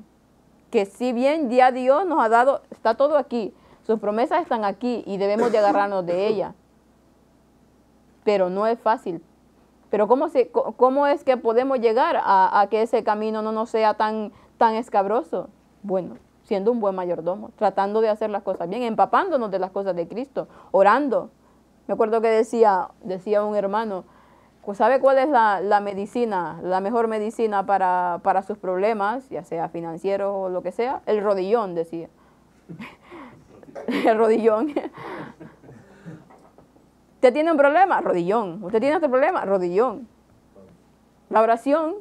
Que si bien ya Dios nos ha dado, está todo aquí, sus promesas están aquí y debemos de agarrarnos de ellas. Pero no es fácil. Pero ¿cómo es que podemos llegar a que ese camino no nos sea tan escabroso? Bueno, siendo un buen mayordomo, tratando de hacer las cosas bien, empapándonos de las cosas de Cristo, orando. Me acuerdo que decía un hermano, pues ¿sabe cuál es la medicina, la mejor medicina para sus problemas, ya sea financieros o lo que sea? El rodillón, decía. El rodillón. ¿Usted tiene un problema? Rodillón. ¿Usted tiene otro problema? Rodillón. La oración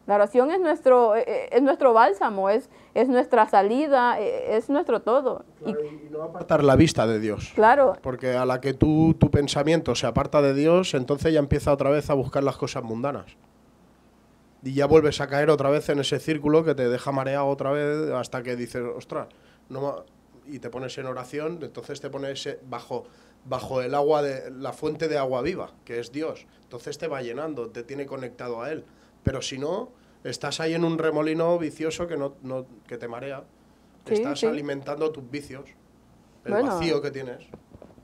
es nuestro bálsamo, es nuestra salida, es nuestro todo. Claro, y no apartar la vista de Dios. Claro. Porque a la que tu pensamiento se aparta de Dios, entonces ya empieza otra vez a buscar las cosas mundanas. Y ya vuelves a caer otra vez en ese círculo que te deja mareado otra vez hasta que dices, ostras, y te pones en oración, entonces te pones bajo el agua la fuente de agua viva, que es Dios. Entonces te va llenando, te tiene conectado a Él. Pero si no, estás ahí en un remolino vicioso que te marea. Sí, estás sí. alimentando tus vicios, el Bueno, vacío que tienes.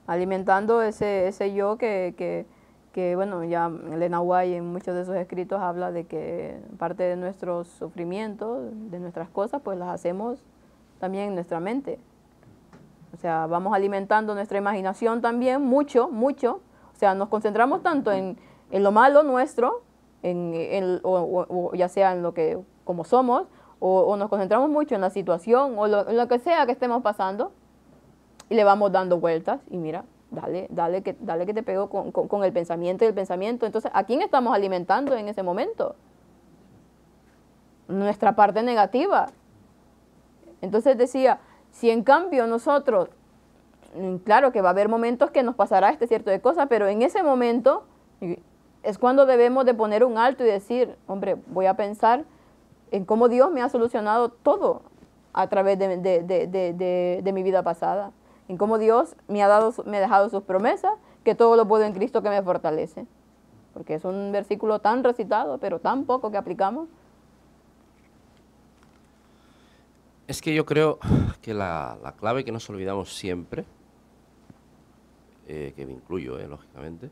alimentando ese yo que bueno, ya Elena White en muchos de sus escritos habla de que parte de nuestros sufrimientos, de nuestras cosas, pues las hacemos también en nuestra mente. O sea, vamos alimentando nuestra imaginación también, mucho. O sea, nos concentramos tanto en lo malo nuestro, o ya sea en lo que, como somos, o nos concentramos mucho en la situación, o lo que sea que estemos pasando, y le vamos dando vueltas, y mira, dale que te pego con el pensamiento y el pensamiento. Entonces, ¿a quién estamos alimentando en ese momento? Nuestra parte negativa. Entonces decía, si en cambio nosotros, claro que va a haber momentos que nos pasará este cierto de cosas, pero en ese momento es cuando debemos de poner un alto y decir, hombre, voy a pensar en cómo Dios me ha solucionado todo a través de mi vida pasada, en cómo Dios me ha dejado sus promesas, que todo lo puedo en Cristo que me fortalece. Porque es un versículo tan recitado, pero tan poco que aplicamos. Es que yo creo que la clave que nos olvidamos siempre, que me incluyo, lógicamente,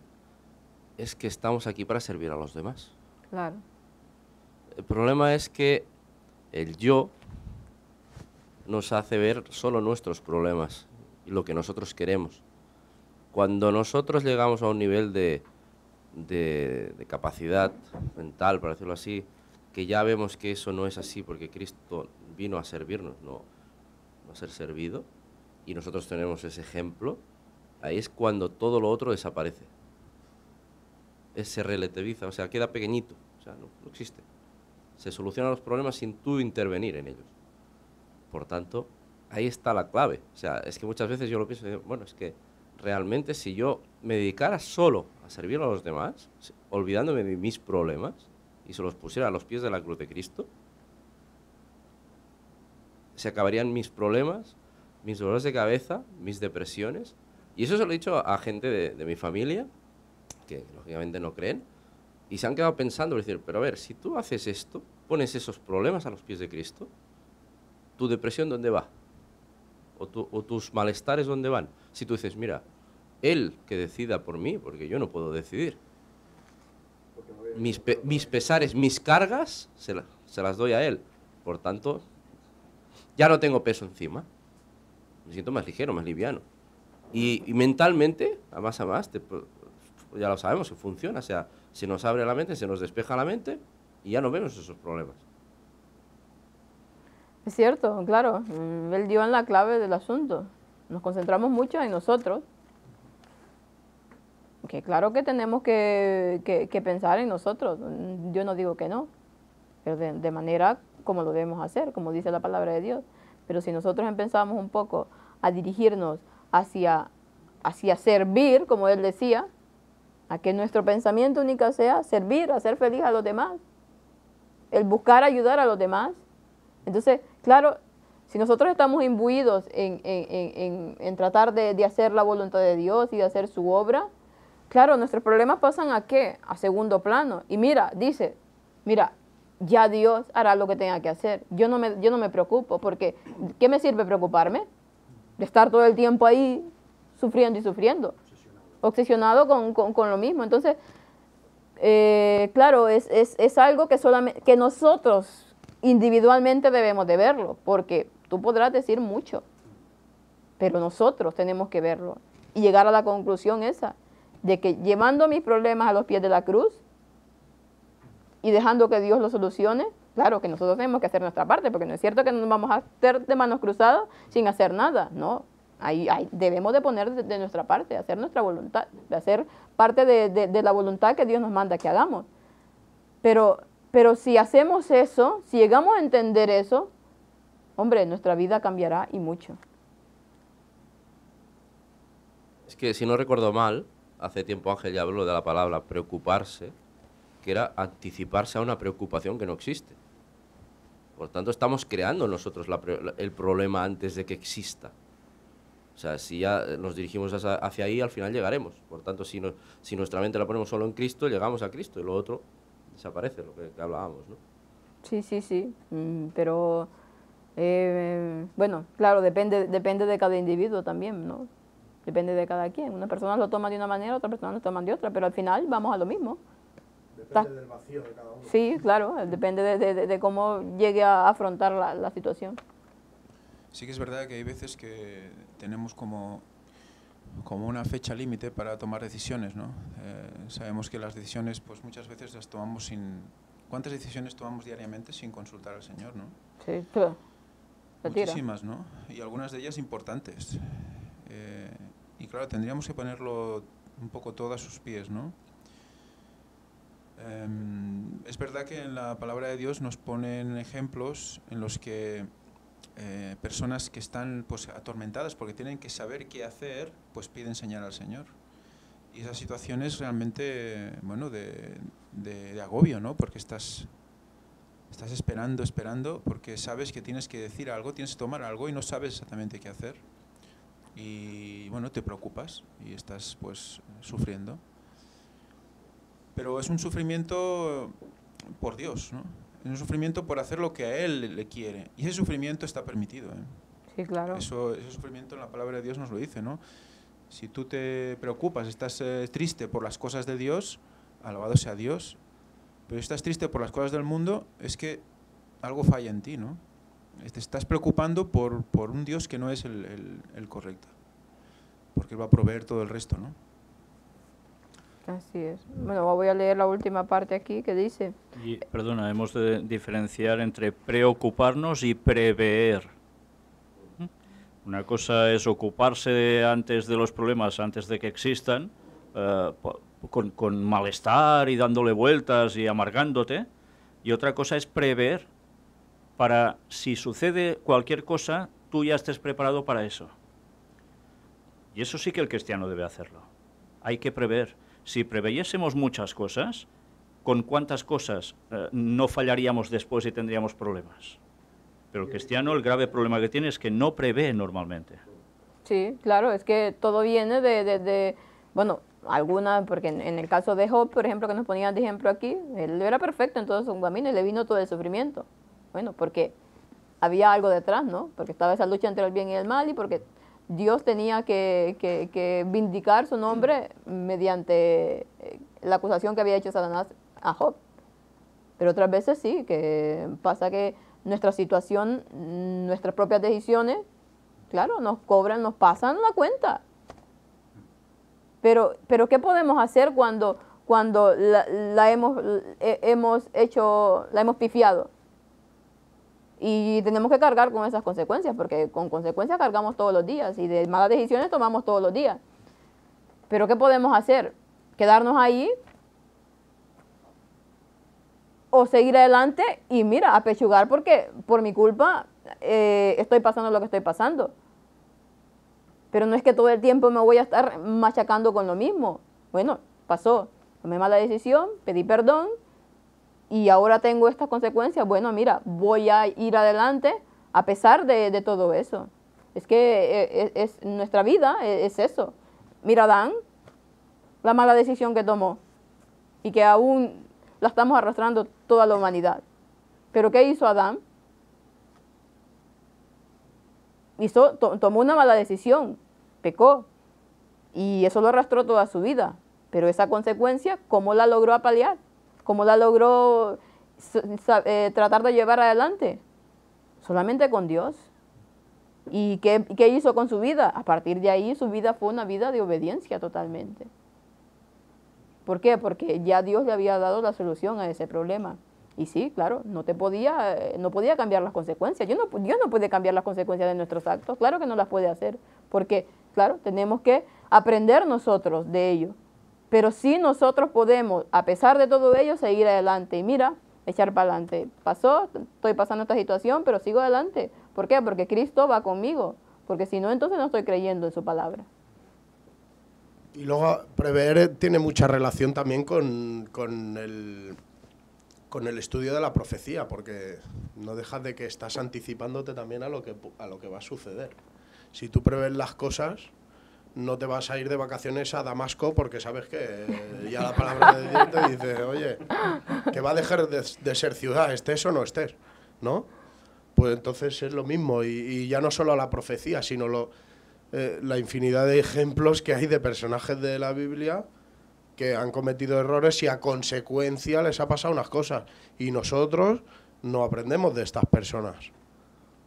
es que estamos aquí para servir a los demás. Claro. El problema es que el yo nos hace ver solo nuestros problemas y lo que nosotros queremos. Cuando nosotros llegamos a un nivel de capacidad mental, por decirlo así, que ya vemos que eso no es así porque Cristo vino a servirnos, no a ser servido, y nosotros tenemos ese ejemplo, ahí es cuando todo lo otro desaparece. Se relativiza, o sea, queda pequeñito, o sea, no existe. Se solucionan los problemas sin tú intervenir en ellos. Por tanto, ahí está la clave. O sea, es que muchas veces yo lo pienso, bueno, es que realmente si yo me dedicara solo a servir a los demás, olvidándome de mis problemas, y se los pusiera a los pies de la cruz de Cristo, se acabarían mis problemas, mis dolores de cabeza, mis depresiones. Y eso se lo he dicho a gente de mi familia, que lógicamente no creen, y se han quedado pensando, decir, pero a ver, si tú haces esto, pones esos problemas a los pies de Cristo, ¿tu depresión dónde va? ¿O tus malestares dónde van? Si tú dices, mira, Él que decida por mí, porque yo no puedo decidir. Mis pesares, mis cargas, se las doy a Él. Por tanto, ya no tengo peso encima. Me siento más ligero, más liviano. Y mentalmente, a más, ya lo sabemos que funciona. O sea, se nos abre la mente, se nos despeja la mente y ya no vemos esos problemas. Es cierto, claro. Él dio en la clave del asunto. Nos concentramos mucho en nosotros. Que claro que tenemos que pensar en nosotros. Yo no digo que no, pero de manera como lo debemos hacer, como dice la palabra de Dios. Pero si nosotros empezamos un poco a dirigirnos hacia servir, como él decía, a que nuestro pensamiento único sea servir, hacer feliz a los demás, el buscar ayudar a los demás. Entonces, claro, si nosotros estamos imbuidos en tratar de hacer la voluntad de Dios y de hacer su obra, claro, nuestros problemas pasan ¿a qué? A segundo plano. Y mira, dice, mira, ya Dios hará lo que tenga que hacer. Yo no me preocupo, porque ¿qué me sirve preocuparme? De estar todo el tiempo ahí sufriendo y sufriendo. Obsesionado con lo mismo. Entonces, claro, es algo que solamente que nosotros individualmente debemos de verlo, porque tú podrás decir mucho, pero nosotros tenemos que verlo y llegar a la conclusión esa, de que llevando mis problemas a los pies de la cruz y dejando que Dios lo solucione, claro que nosotros tenemos que hacer nuestra parte, porque no es cierto que no nos vamos a hacer de manos cruzadas sin hacer nada, no. Ahí debemos de poner de nuestra parte, hacer nuestra voluntad, de hacer parte de la voluntad que Dios nos manda que hagamos. Pero si hacemos eso, si llegamos a entender eso, hombre, nuestra vida cambiará y mucho. Es que si no recuerdo mal, hace tiempo Ángel ya habló de la palabra preocuparse, que era anticiparse a una preocupación que no existe. Por tanto, estamos creando nosotros el problema antes de que exista. O sea, si ya nos dirigimos hacia ahí, al final llegaremos. Por tanto, si nuestra mente la ponemos solo en Cristo, llegamos a Cristo y lo otro desaparece, lo que hablábamos, ¿no? Sí. Pero, bueno, claro, depende de cada individuo también, ¿no? Depende de cada quien. Una persona lo toma de una manera, otra persona lo toma de otra, pero al final vamos a lo mismo. Depende del vacío de cada uno. Sí, claro, depende de cómo llegue a afrontar la situación. Sí que es verdad que hay veces que tenemos como una fecha límite para tomar decisiones, ¿no? Sabemos que las decisiones, pues muchas veces las tomamos sin... ¿Cuántas decisiones tomamos diariamente sin consultar al Señor, no? Sí, claro. Muchísimas, ¿no? Y algunas de ellas importantes. Y claro, tendríamos que ponerlo un poco todo a sus pies, ¿no? Es verdad que en la palabra de Dios nos ponen ejemplos en los que personas que están pues atormentadas porque tienen que saber qué hacer, pues piden señal al Señor. Y esa situación es realmente, bueno, de agobio, ¿no? Porque estás esperando, porque sabes que tienes que decir algo, tienes que tomar algo y no sabes exactamente qué hacer. Y bueno, te preocupas y estás pues sufriendo. Pero es un sufrimiento por Dios, ¿no? Es un sufrimiento por hacer lo que a Él le quiere. Y ese sufrimiento está permitido, ¿eh? Sí, claro. Ese sufrimiento en la palabra de Dios nos lo dice, ¿no? Si tú te preocupas, estás triste por las cosas de Dios, alabado sea Dios. Pero si estás triste por las cosas del mundo, es que algo falla en ti, ¿no? Te estás preocupando por un Dios que no es el correcto. Porque Él va a proveer todo el resto, ¿no? Así es. Bueno, voy a leer la última parte aquí que dice... Perdona, hemos de diferenciar entre preocuparnos y prever. Una cosa es ocuparse antes de los problemas, antes de que existan, con malestar y dándole vueltas y amargándote, y otra cosa es prever para, si sucede cualquier cosa, tú ya estés preparado para eso. Y eso sí que el cristiano debe hacerlo. Hay que prever. Si preveyésemos muchas cosas, ¿con cuántas cosas no fallaríamos después y tendríamos problemas? Pero el cristiano, el grave problema que tiene es que no prevé normalmente. Sí, claro, es que todo viene bueno, porque en el caso de Job, por ejemplo, que nos ponían de ejemplo aquí, él era perfecto en todo su camino y le vino todo el sufrimiento. Bueno, porque había algo detrás, ¿no? Porque estaba esa lucha entre el bien y el mal y porque Dios tenía que vindicar su nombre mediante la acusación que había hecho Satanás a Job. Pero otras veces sí, que pasa que nuestra situación, nuestras propias decisiones, claro, nos pasan la cuenta. Pero ¿qué podemos hacer cuando la hemos pifiado? Y tenemos que cargar con esas consecuencias, porque con consecuencias cargamos todos los días y de malas decisiones tomamos todos los días. Pero ¿qué podemos hacer? ¿Quedarnos ahí? ¿O seguir adelante y mira, apechugar porque por mi culpa estoy pasando lo que estoy pasando? Pero no es que todo el tiempo me voy a estar machacando con lo mismo. Bueno, pasó, tomé mala decisión, pedí perdón, y ahora tengo estas consecuencias. Bueno, mira, voy a ir adelante a pesar de todo eso. Es que nuestra vida es eso. Mira, Adán, la mala decisión que tomó y que aún la estamos arrastrando toda la humanidad. Pero ¿qué hizo Adán? Tomó una mala decisión, pecó, y eso lo arrastró toda su vida. Pero esa consecuencia, ¿cómo la logró paliar? ¿Cómo la logró tratar de llevar adelante? Solamente con Dios. ¿Y qué hizo con su vida? A partir de ahí su vida fue una vida de obediencia totalmente. ¿Por qué? Porque ya Dios le había dado la solución a ese problema. Y sí, claro, no podía cambiar las consecuencias. Dios no puede cambiar las consecuencias de nuestros actos. Claro que no las puede hacer. Porque, claro, tenemos que aprender nosotros de ello. Pero sí nosotros podemos, a pesar de todo ello, seguir adelante. Y mira, echar para adelante. Estoy pasando esta situación, pero sigo adelante. ¿Por qué? Porque Cristo va conmigo. Porque si no, entonces no estoy creyendo en su palabra. Y luego prever tiene mucha relación también con el estudio de la profecía, porque no dejas de que estás anticipándote también a lo que va a suceder. Si tú prevés las cosas, no te vas a ir de vacaciones a Damasco porque sabes que ya la palabra de Dios te dice, oye, que va a dejar de ser ciudad, estés o no estés, ¿no? Pues entonces es lo mismo, y ya no solo la profecía, sino la infinidad de ejemplos que hay de personajes de la Biblia que han cometido errores y a consecuencia les ha pasado unas cosas. Y nosotros no aprendemos de estas personas.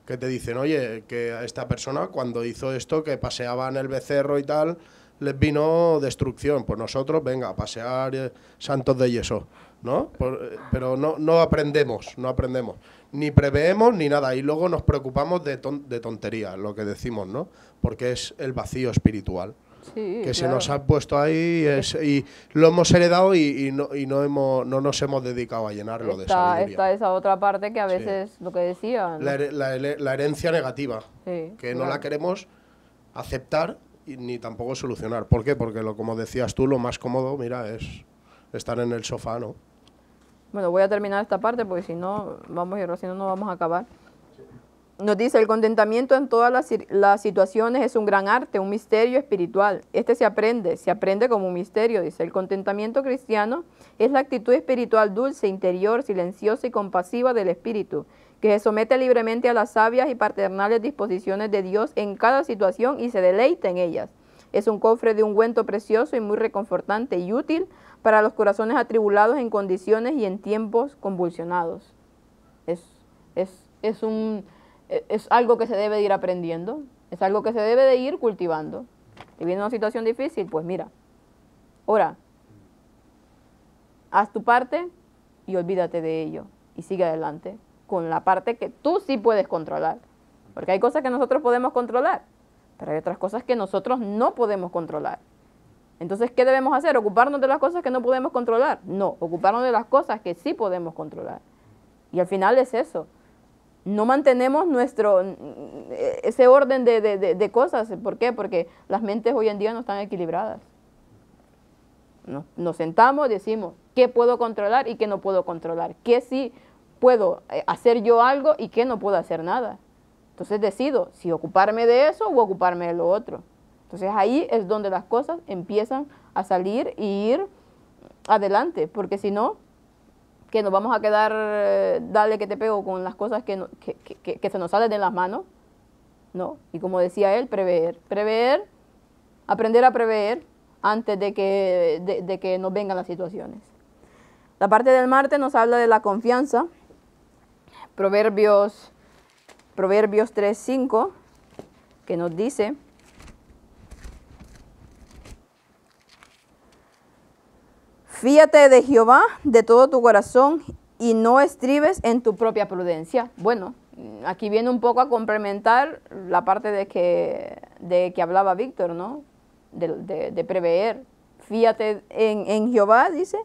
Que te dicen, oye, que a esta persona cuando hizo esto, que paseaban el becerro y tal, les vino destrucción. Pues nosotros, venga, a pasear santos de yeso, ¿no? Pero no aprendemos, ni preveemos ni nada. Y luego nos preocupamos de tonterías, lo que decimos, ¿no? Porque es el vacío espiritual. Sí, que claro. se nos ha puesto ahí y lo hemos heredado y no nos hemos dedicado a llenarlo de sabiduría. Está esa otra parte que a veces, Sí. lo que decía, ¿no? La herencia negativa, Sí, que no claro. la queremos aceptar ni tampoco solucionar. ¿Por qué? Porque como decías tú, lo más cómodo, mira, es estar en el sofá, ¿no? Bueno, voy a terminar esta parte porque si no, si no, no vamos a acabar. Nos dice, el contentamiento en todas las situaciones es un gran arte, un misterio espiritual. Este se aprende como un misterio, dice. El contentamiento cristiano es la actitud espiritual dulce, interior, silenciosa y compasiva del espíritu, que se somete libremente a las sabias y paternales disposiciones de Dios en cada situación y se deleita en ellas. Es un cofre de ungüento precioso y muy reconfortante y útil para los corazones atribulados en condiciones y en tiempos convulsionados. Es algo que se debe de ir aprendiendo, es algo que se debe de ir cultivando. Si viene una situación difícil, pues mira, ora, haz tu parte y olvídate de ello y sigue adelante con la parte que tú sí puedes controlar. Porque hay cosas que nosotros podemos controlar, pero hay otras cosas que nosotros no podemos controlar. Entonces, ¿qué debemos hacer? ¿Ocuparnos de las cosas que no podemos controlar? No, ocuparnos de las cosas que sí podemos controlar. Y al final es eso. No mantenemos ese orden de cosas. ¿Por qué? Porque las mentes hoy en día no están equilibradas. Nos sentamos y decimos, ¿qué puedo controlar y qué no puedo controlar? ¿Qué sí puedo hacer yo algo y qué no puedo hacer nada? Entonces decido si ocuparme de eso o ocuparme de lo otro. Entonces ahí es donde las cosas empiezan a salir y ir adelante, porque si no, que nos vamos a quedar, dale que te pego con las cosas que se nos salen de las manos, ¿no? Y como decía él, prever, aprender a prever antes de que nos vengan las situaciones. La parte del martes nos habla de la confianza, Proverbios 3:5, que nos dice: fíate de Jehová de todo tu corazón y no estribes en tu propia prudencia. Bueno, aquí viene un poco a complementar la parte de que hablaba Víctor, ¿no? De prever. Fíate en Jehová, dice,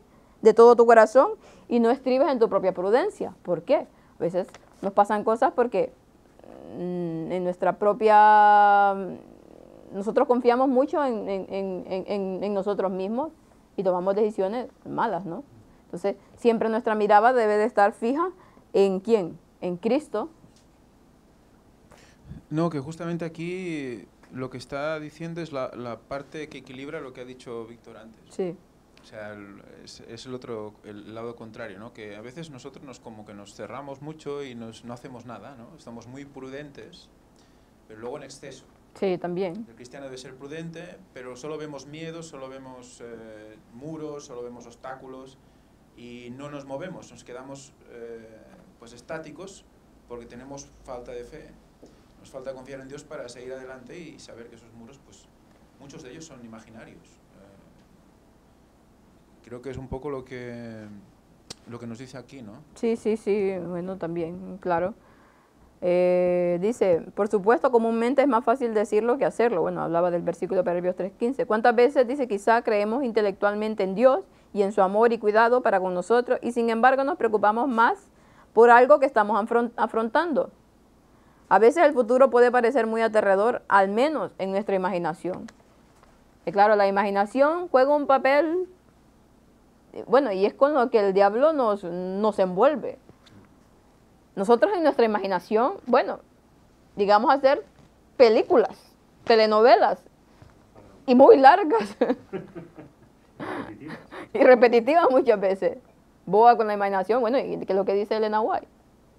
de todo tu corazón y no estribes en tu propia prudencia. ¿Por qué? A veces nos pasan cosas porque en nuestra propia... Nosotros confiamos mucho en nosotros mismos y tomamos decisiones malas, ¿no? Entonces, siempre nuestra mirada debe de estar fija en ¿quién? En Cristo. No, que justamente aquí lo que está diciendo es la parte que equilibra lo que ha dicho Víctor antes. Sí. O sea, es el lado contrario, ¿no? Que a veces nosotros como que nos cerramos mucho y no hacemos nada, ¿no? Estamos muy prudentes, pero luego en exceso. Sí, también. El cristiano debe ser prudente, pero solo vemos miedos, solo vemos muros, solo vemos obstáculos y no nos movemos, nos quedamos pues estáticos porque tenemos falta de fe. Nos falta confiar en Dios para seguir adelante y saber que esos muros, pues muchos de ellos son imaginarios. Creo que es un poco lo que nos dice aquí, ¿no? Sí, sí, sí, bueno, también, claro. Dice, por supuesto, comúnmente es más fácil decirlo que hacerlo. Bueno, hablaba del versículo de Proverbios 3:15. ¿Cuántas veces, dice, quizá creemos intelectualmente en Dios y en su amor y cuidado para con nosotros y sin embargo nos preocupamos más por algo que estamos afrontando? A veces el futuro puede parecer muy aterrador, al menos en nuestra imaginación. Y claro, la imaginación juega un papel, bueno, y es con lo que el diablo nos envuelve. Nosotros en nuestra imaginación, bueno, digamos hacer películas, telenovelas, y muy largas, y repetitivas muchas veces. Boa con la imaginación, bueno, y que es lo que dice Elena White,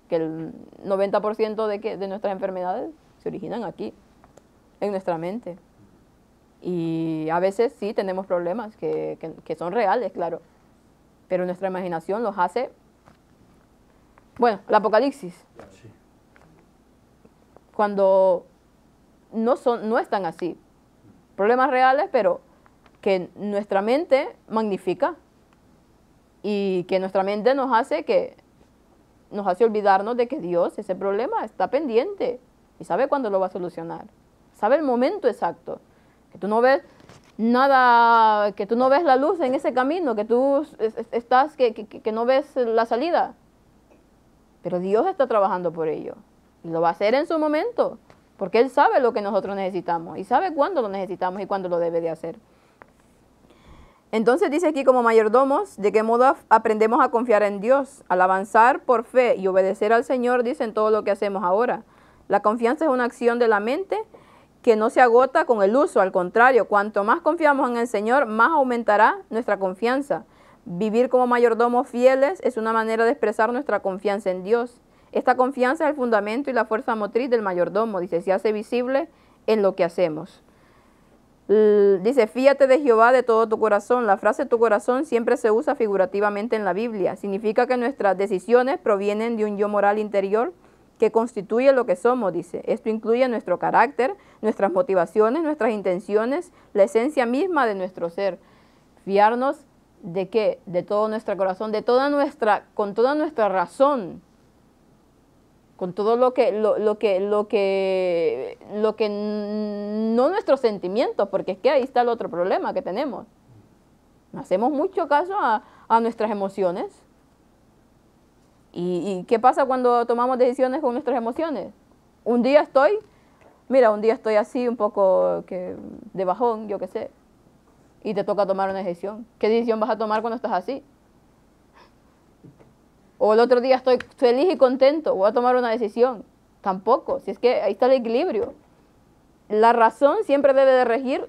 que el 90% de nuestras enfermedades se originan aquí, en nuestra mente. Y a veces sí tenemos problemas que son reales, claro, pero nuestra imaginación los hace. Bueno, el Apocalipsis, cuando no están así, problemas reales, pero que nuestra mente magnifica y que nuestra mente nos hace olvidarnos de que Dios, ese problema está pendiente y sabe cuándo lo va a solucionar, sabe el momento exacto, que tú no ves nada, que tú no ves la luz en ese camino, que tú estás, que no ves la salida. Pero Dios está trabajando por ello. Y lo va a hacer en su momento. Porque Él sabe lo que nosotros necesitamos. Y sabe cuándo lo necesitamos y cuándo lo debe de hacer. Entonces dice aquí como mayordomos, ¿de qué modo aprendemos a confiar en Dios? Al avanzar por fe y obedecer al Señor, dicen todo lo que hacemos ahora. La confianza es una acción de la mente que no se agota con el uso. Al contrario, cuanto más confiamos en el Señor, más aumentará nuestra confianza. Vivir como mayordomos fieles es una manera de expresar nuestra confianza en Dios. Esta confianza es el fundamento y la fuerza motriz del mayordomo. Dice, se hace visible en lo que hacemos. Dice, fíate de Jehová de todo tu corazón. La frase tu corazón siempre se usa figurativamente en la Biblia. Significa que nuestras decisiones provienen de un yo moral interior que constituye lo que somos, dice. Esto incluye nuestro carácter, nuestras motivaciones, nuestras intenciones, la esencia misma de nuestro ser. Fiarnos ¿de qué? De todo nuestro corazón, con toda nuestra razón, con todo lo que no nuestros sentimientos, porque es que ahí está el otro problema que tenemos. Hacemos mucho caso a nuestras emociones. ¿Y qué pasa cuando tomamos decisiones con nuestras emociones? Un día estoy así un poco de bajón, yo qué sé. Y te toca tomar una decisión. ¿Qué decisión vas a tomar cuando estás así? O el otro día estoy feliz y contento, voy a tomar una decisión. Tampoco, si es que ahí está el equilibrio. La razón siempre debe de regir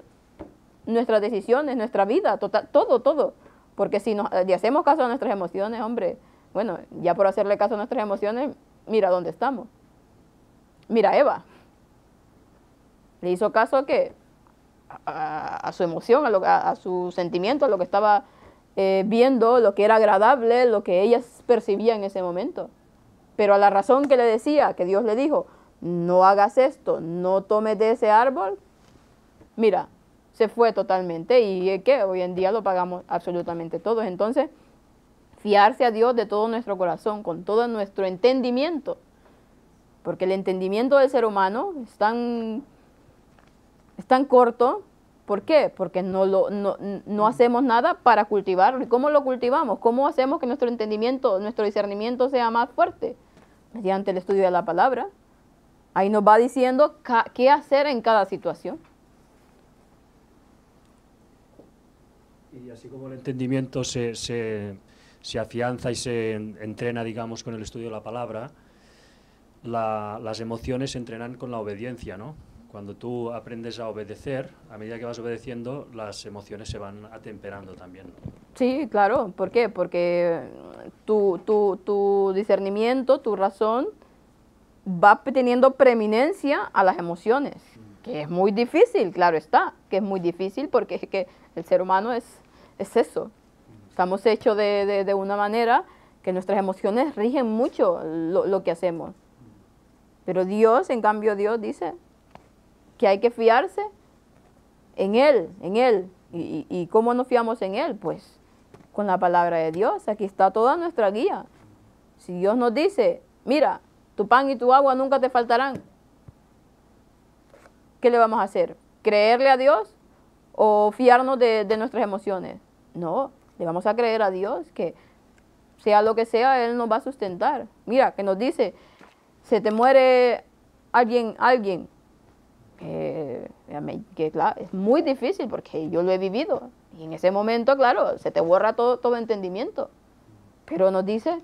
nuestras decisiones, nuestra vida, todo. Porque si le hacemos caso a nuestras emociones, hombre, bueno, ya por hacerle caso a nuestras emociones, mira dónde estamos. Mira Eva. Le hizo caso a su emoción, a su sentimiento, a lo que estaba viendo, lo que era agradable, lo que ella percibía en ese momento. Pero a la razón que le decía, que Dios le dijo, no hagas esto, no tomes de ese árbol, mira, se fue totalmente. Y que hoy en día lo pagamos absolutamente todos. Entonces, fiarse a Dios de todo nuestro corazón, con todo nuestro entendimiento, porque el entendimiento del ser humano es tan corto. ¿Por qué? Porque no hacemos nada para cultivarlo. ¿Y cómo lo cultivamos? ¿Cómo hacemos que nuestro entendimiento, nuestro discernimiento sea más fuerte? Mediante el estudio de la palabra. Ahí nos va diciendo qué hacer en cada situación. Y así como el entendimiento se afianza y se entrena, digamos, con el estudio de la palabra, las emociones se entrenan con la obediencia, ¿no? cuando tú aprendes a obedecer, a medida que vas obedeciendo, las emociones se van atemperando también, ¿no? Sí, claro. ¿Por qué? Porque tu discernimiento, tu razón, va teniendo preeminencia a las emociones, que es muy difícil, claro está, que es muy difícil porque es que el ser humano es eso. Estamos hechos de una manera que nuestras emociones rigen mucho lo que hacemos. Pero Dios, en cambio, Dios dice que hay que fiarse en Él, en Él. ¿Y cómo nos fiamos en Él? Pues con la palabra de Dios. Aquí está toda nuestra guía. Si Dios nos dice, mira, tu pan y tu agua nunca te faltarán, ¿qué le vamos a hacer? ¿Creerle a Dios o fiarnos de nuestras emociones? No, le vamos a creer a Dios que sea lo que sea, Él nos va a sustentar. Mira, que nos dice, se te muere alguien, que claro, es muy difícil porque yo lo he vivido. Y en ese momento, claro, se te borra todo entendimiento. Pero nos dice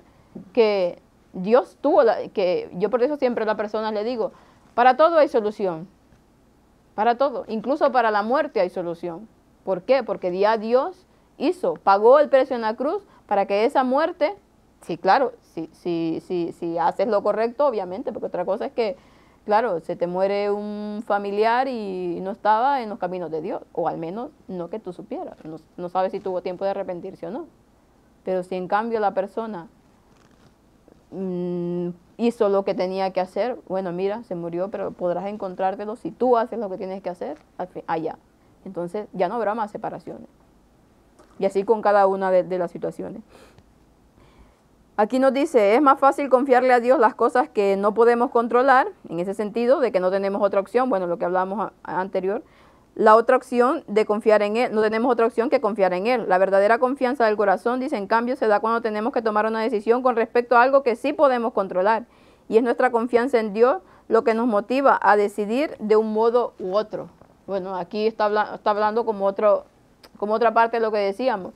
que Dios tuvo, que yo por eso siempre a las personas le digo, para todo hay solución. Para todo, incluso para la muerte hay solución. ¿Por qué? Porque ya Dios pagó el precio en la cruz para que esa muerte, sí, claro, si haces lo correcto, obviamente, porque otra cosa es que, claro, se te muere un familiar y no estaba en los caminos de Dios, o al menos no que tú supieras, no sabes si tuvo tiempo de arrepentirse o no. Pero si en cambio la persona hizo lo que tenía que hacer, bueno, mira, se murió, pero podrás encontrártelo si tú haces lo que tienes que hacer allá. Entonces ya no habrá más separaciones. Y así con cada una de las situaciones. Aquí nos dice, es más fácil confiarle a Dios las cosas que no podemos controlar, en ese sentido, de que no tenemos otra opción, bueno, lo que hablamos anterior, la otra opción de confiar en Él, no tenemos otra opción que confiar en Él. La verdadera confianza del corazón, dice, en cambio, se da cuando tenemos que tomar una decisión con respecto a algo que sí podemos controlar. Y es nuestra confianza en Dios lo que nos motiva a decidir de un modo u otro. Bueno, aquí está hablando como otra parte de lo que decíamos.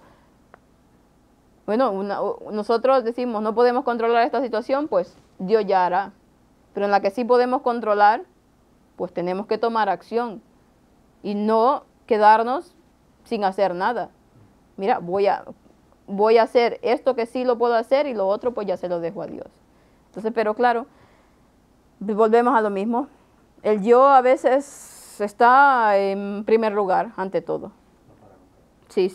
Bueno, nosotros decimos, no podemos controlar esta situación, pues Dios ya hará. Pero en la que sí podemos controlar, pues tenemos que tomar acción y no quedarnos sin hacer nada. Mira, voy a hacer esto que sí lo puedo hacer y lo otro pues ya se lo dejo a Dios. Entonces, pero claro, volvemos a lo mismo. El yo a veces está en primer lugar ante todo. Sí.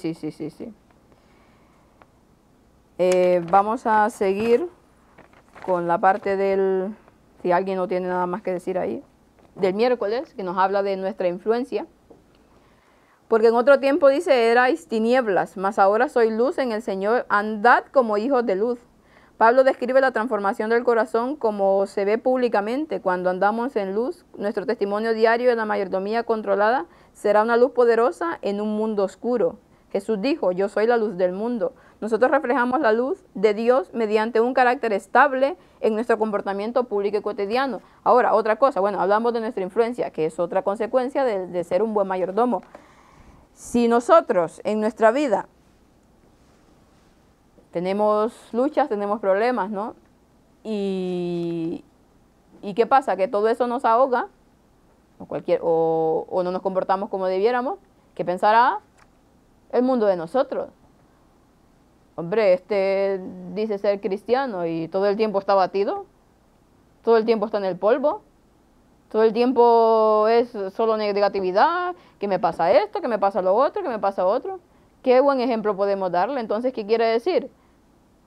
Vamos a seguir con la parte del, si alguien no tiene nada más que decir ahí, del miércoles, que nos habla de nuestra influencia. Porque en otro tiempo dice, erais tinieblas, mas ahora sois luz en el Señor, andad como hijos de luz. Pablo describe la transformación del corazón como se ve públicamente. Cuando andamos en luz, nuestro testimonio diario de la mayordomía controlada será una luz poderosa en un mundo oscuro. Jesús dijo, yo soy la luz del mundo. Nosotros reflejamos la luz de Dios mediante un carácter estable en nuestro comportamiento público y cotidiano. Ahora, otra cosa, bueno, hablamos de nuestra influencia, que es otra consecuencia de ser un buen mayordomo. Si nosotros en nuestra vida tenemos luchas, tenemos problemas, ¿no? ¿Y qué pasa? Que todo eso nos ahoga, o no nos comportamos como debiéramos, ¿qué pensará el mundo de nosotros? Hombre, este dice ser cristiano y todo el tiempo está batido, todo el tiempo está en el polvo, todo el tiempo es solo negatividad, que me pasa esto, que me pasa lo otro, que me pasa otro. ¿Qué buen ejemplo podemos darle? Entonces, ¿qué quiere decir?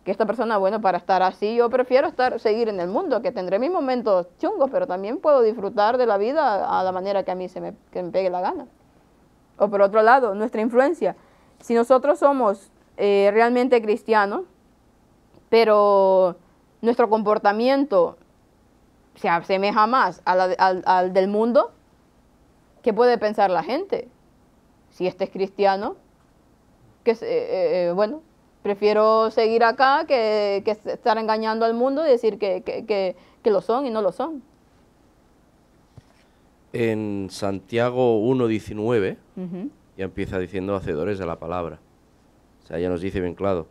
Que esta persona, bueno, para estar así yo prefiero seguir en el mundo, que tendré mis momentos chungos, pero también puedo disfrutar de la vida a la manera que a mí que me pegue la gana. O por otro lado, nuestra influencia. Si nosotros somos realmente cristianos, pero nuestro comportamiento se asemeja más al del mundo, ¿qué puede pensar la gente? Si este es cristiano, bueno, prefiero seguir acá que estar engañando al mundo y decir que lo son y no lo son. En Santiago 1:19 ya empieza diciendo hacedores de la palabra. O sea, ya nos dice bien claro,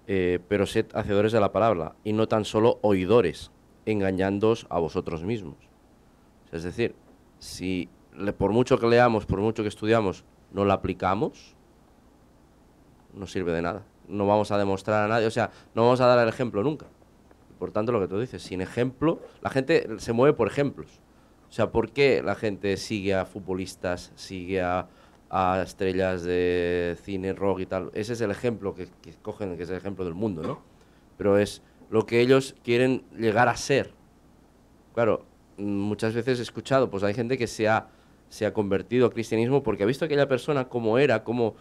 pero sed hacedores de la palabra y no tan solo oidores, engañándoos a vosotros mismos. Es decir, si por mucho que leamos, por mucho que estudiamos, no la aplicamos, no sirve de nada. No vamos a demostrar a nadie, o sea, no vamos a dar el ejemplo nunca. Por tanto, lo que tú dices, sin ejemplo, la gente se mueve por ejemplos. O sea, ¿por qué la gente sigue a futbolistas, sigue a estrellas de cine, rock y tal? Ese es el ejemplo que cogen, que es el ejemplo del mundo, ¿no? Pero es lo que ellos quieren llegar a ser. Claro, muchas veces he escuchado, pues hay gente que se ha convertido al cristianismo porque ha visto a aquella persona cómo era, cómo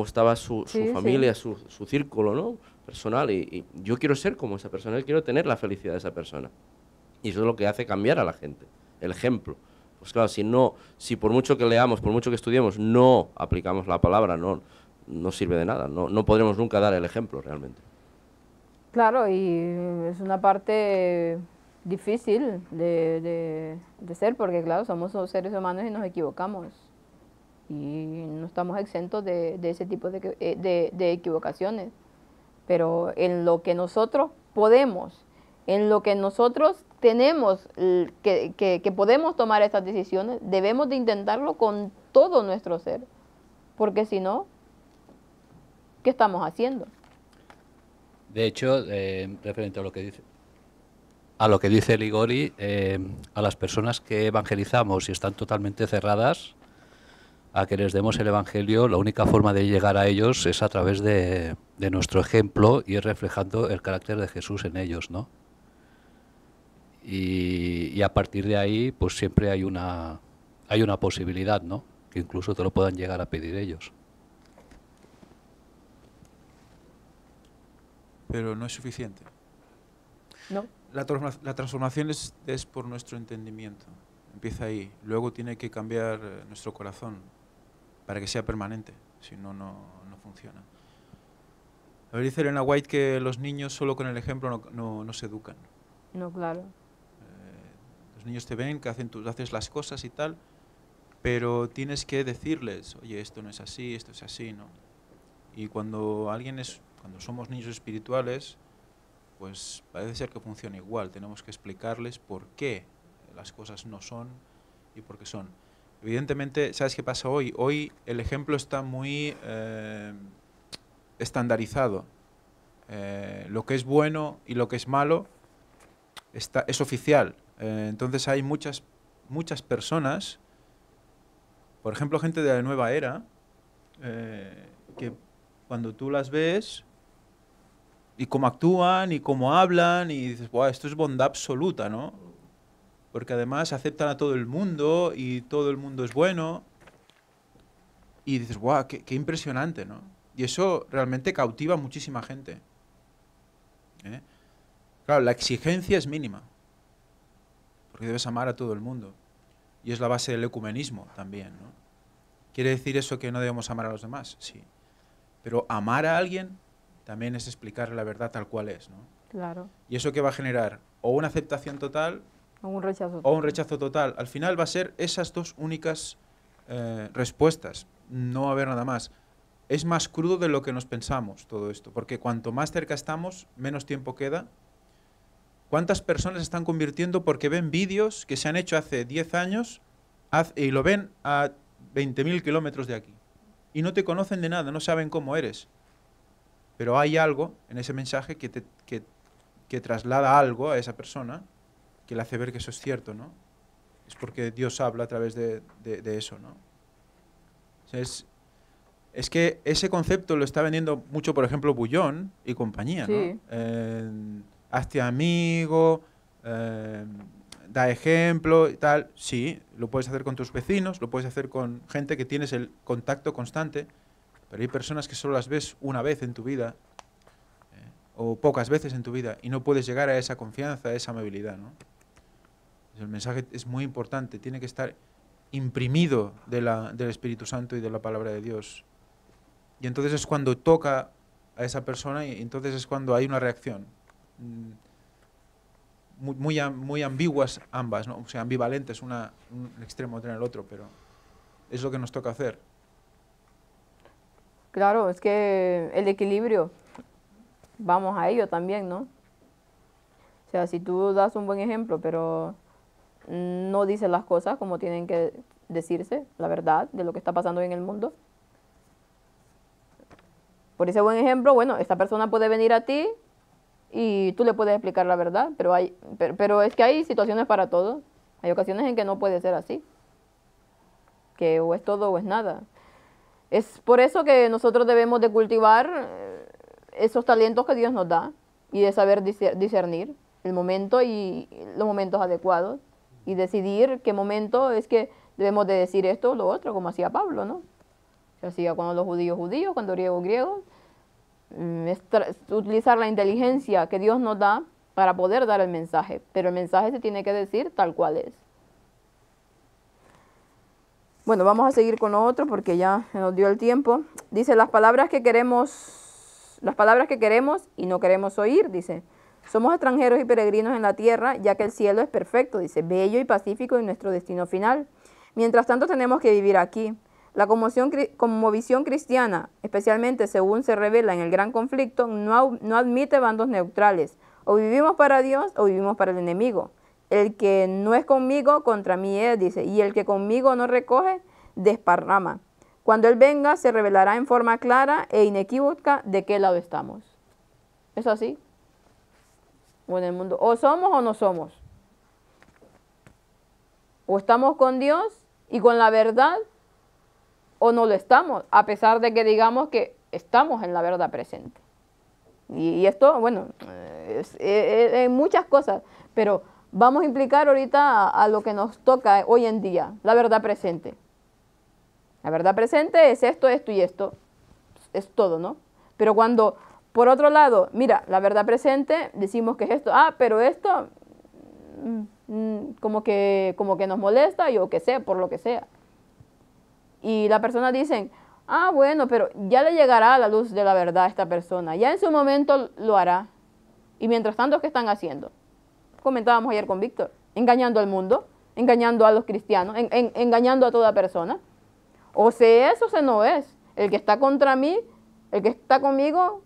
estaba su Sí, familia, sí. su círculo, ¿no? Personal, y yo quiero ser como esa persona, yo quiero tener la felicidad de esa persona. Y eso es lo que hace cambiar a la gente, el ejemplo. Pues claro, si por mucho que leamos, por mucho que estudiemos, no aplicamos la palabra, no sirve de nada, no podremos nunca dar el ejemplo realmente. Claro, y es una parte difícil de ser, porque claro, somos seres humanos y nos equivocamos. Y no estamos exentos de ese tipo de equivocaciones. Pero en lo que nosotros podemos, en lo que nosotros tenemos, que podemos tomar estas decisiones, debemos de intentarlo con todo nuestro ser. Porque si no, ¿qué estamos haciendo? De hecho, referente a lo que dice Ligori, a las personas que evangelizamos y están totalmente cerradas a que les demos el Evangelio, la única forma de llegar a ellos es a través de nuestro ejemplo y es reflejando el carácter de Jesús en ellos, ¿no? Y a partir de ahí, pues siempre hay una posibilidad, ¿no? Que incluso te lo puedan llegar a pedir ellos. Pero no es suficiente. ¿No? La transformación es por nuestro entendimiento. Empieza ahí. Luego tiene que cambiar nuestro corazón para que sea permanente. Si no, no funciona. A ver, dice Elena White que los niños solo con el ejemplo no se educan. No, claro. Los niños te ven que haces las cosas y tal, pero tienes que decirles, oye, esto no es así, esto es así, ¿no? Y cuando somos niños espirituales, pues parece ser que funciona igual. Tenemos que explicarles por qué las cosas no son y por qué son. Evidentemente, ¿sabes qué pasa hoy? Hoy el ejemplo está muy estandarizado. Lo que es bueno y lo que es malo es oficial. Entonces hay muchas personas, por ejemplo, gente de la nueva era, que cuando tú las ves y cómo actúan y cómo hablan y dices, wow, esto es bondad absoluta, ¿no? Porque además aceptan a todo el mundo y todo el mundo es bueno y dices, wow, qué impresionante, ¿no? Y eso realmente cautiva a muchísima gente. Claro, la exigencia es mínima, porque debes amar a todo el mundo. Y es la base del ecumenismo también, ¿no? ¿Quiere decir eso que no debemos amar a los demás? Sí. Pero amar a alguien también es explicarle la verdad tal cual es, ¿no? Claro. ¿Y eso qué va a generar? O una aceptación total O un rechazo. o un rechazo total. Al final va a ser esas dos únicas respuestas. No va a haber nada más. Es más crudo de lo que nos pensamos todo esto, porque cuanto más cerca estamos, menos tiempo queda. ¿Cuántas personas se están convirtiendo porque ven vídeos que se han hecho hace 10 años y lo ven a 20.000 kilómetros de aquí? Y no te conocen de nada, no saben cómo eres. Pero hay algo en ese mensaje que traslada algo a esa persona que le hace ver que eso es cierto, ¿no? Es porque Dios habla a través de eso, ¿no? O sea, es que ese concepto lo está vendiendo mucho, por ejemplo, Bullón y compañía, Sí. ¿no? Hazte amigo, da ejemplo y tal. Sí, lo puedes hacer con tus vecinos, lo puedes hacer con gente que tienes el contacto constante, pero hay personas que solo las ves una vez en tu vida o pocas veces en tu vida y no puedes llegar a esa confianza, a esa amabilidad, ¿no? El mensaje es muy importante, tiene que estar imprimido del Espíritu Santo y de la palabra de Dios. Y entonces es cuando toca a esa persona y entonces es cuando hay una reacción. Muy ambiguas ambas, ¿no? O sea, ambivalentes, un extremo en el otro, pero es lo que nos toca hacer. Claro, es que el equilibrio, vamos a ello también, ¿no? O sea, si tú das un buen ejemplo, pero no dice las cosas como tienen que decirse, la verdad de lo que está pasando en el mundo. Por ese buen ejemplo, bueno, esta persona puede venir a ti y tú le puedes explicar la verdad, pero es que hay situaciones para todo. Hay ocasiones en que no puede ser así, que o es todo o es nada. Es por eso que nosotros debemos de cultivar esos talentos que Dios nos da y de saber discernir el momento y los momentos adecuados y decidir qué momento es que debemos de decir esto o lo otro, como hacía Pablo, ¿no? Se hacía cuando los judíos, cuando griegos. Es utilizar la inteligencia que Dios nos da para poder dar el mensaje, pero el mensaje se tiene que decir tal cual es. Bueno, vamos a seguir con lo otro porque ya se nos dio el tiempo. Dice, las palabras que queremos y no queremos oír, dice, somos extranjeros y peregrinos en la tierra, ya que el cielo es perfecto, dice, bello y pacífico y nuestro destino final. Mientras tanto tenemos que vivir aquí. La conmovisión cristiana, especialmente según se revela en el gran conflicto, no admite bandos neutrales. O vivimos para Dios o vivimos para el enemigo. El que no es conmigo, contra mí es, dice, y el que conmigo no recoge, desparrama. Cuando Él venga, se revelará en forma clara e inequívoca de qué lado estamos. ¿Es así? O en el mundo, o somos o no somos. O estamos con Dios y con la verdad, o no lo estamos, a pesar de que digamos que estamos en la verdad presente. Y esto, bueno, es muchas cosas, pero vamos a implicar ahorita a lo que nos toca hoy en día, la verdad presente. La verdad presente es esto, esto y esto, es todo, ¿no? Pero cuando, por otro lado, mira, la verdad presente, decimos que es esto, pero esto, como que nos molesta, yo qué sé, por lo que sea. Y las personas dicen, bueno, pero ya le llegará a la luz de la verdad a esta persona, ya en su momento lo hará. Y mientras tanto, ¿qué están haciendo? Comentábamos ayer con Víctor, engañando al mundo, engañando a los cristianos, engañando a toda persona. O se es o se no es, el que está contra mí, el que está conmigo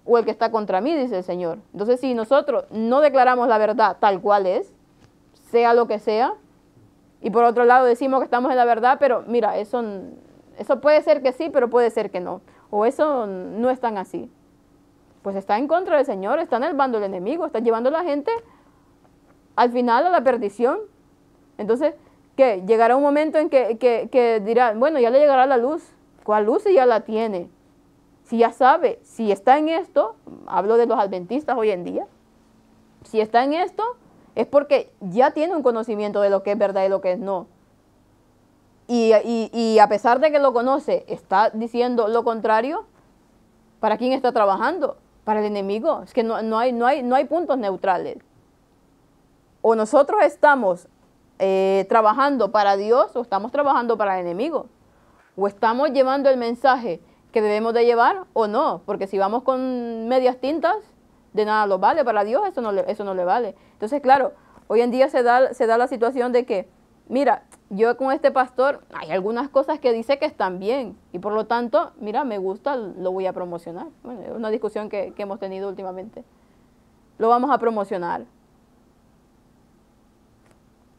o el que está contra mí, dice el Señor. Entonces, si nosotros no declaramos la verdad tal cual es, sea lo que sea, y por otro lado decimos que estamos en la verdad, pero mira, eso puede ser que sí, pero puede ser que no. O eso no es tan así. Pues está en contra del Señor, está en el bando del enemigo, está llevando a la gente al final a la perdición. Entonces, ¿qué? Llegará un momento en que dirá, bueno, ya le llegará la luz. ¿Cuál luz? Si ya la tiene. Si ya sabe, si está en esto, hablo de los adventistas hoy en día, si está en esto, es porque ya tiene un conocimiento de lo que es verdad y lo que es no. Y a pesar de que lo conoce, está diciendo lo contrario. ¿Para quién está trabajando? Para el enemigo. Es que no hay puntos neutrales. O nosotros estamos trabajando para Dios o estamos trabajando para el enemigo. O estamos llevando el mensaje que debemos de llevar o no. Porque si vamos con medias tintas, de nada lo vale. Para Dios eso no le vale. Entonces, claro, hoy en día se da la situación de que, mira, yo con este pastor hay algunas cosas que dice que están bien y por lo tanto, mira, me gusta, lo voy a promocionar. Bueno, es una discusión que hemos tenido últimamente. Lo vamos a promocionar.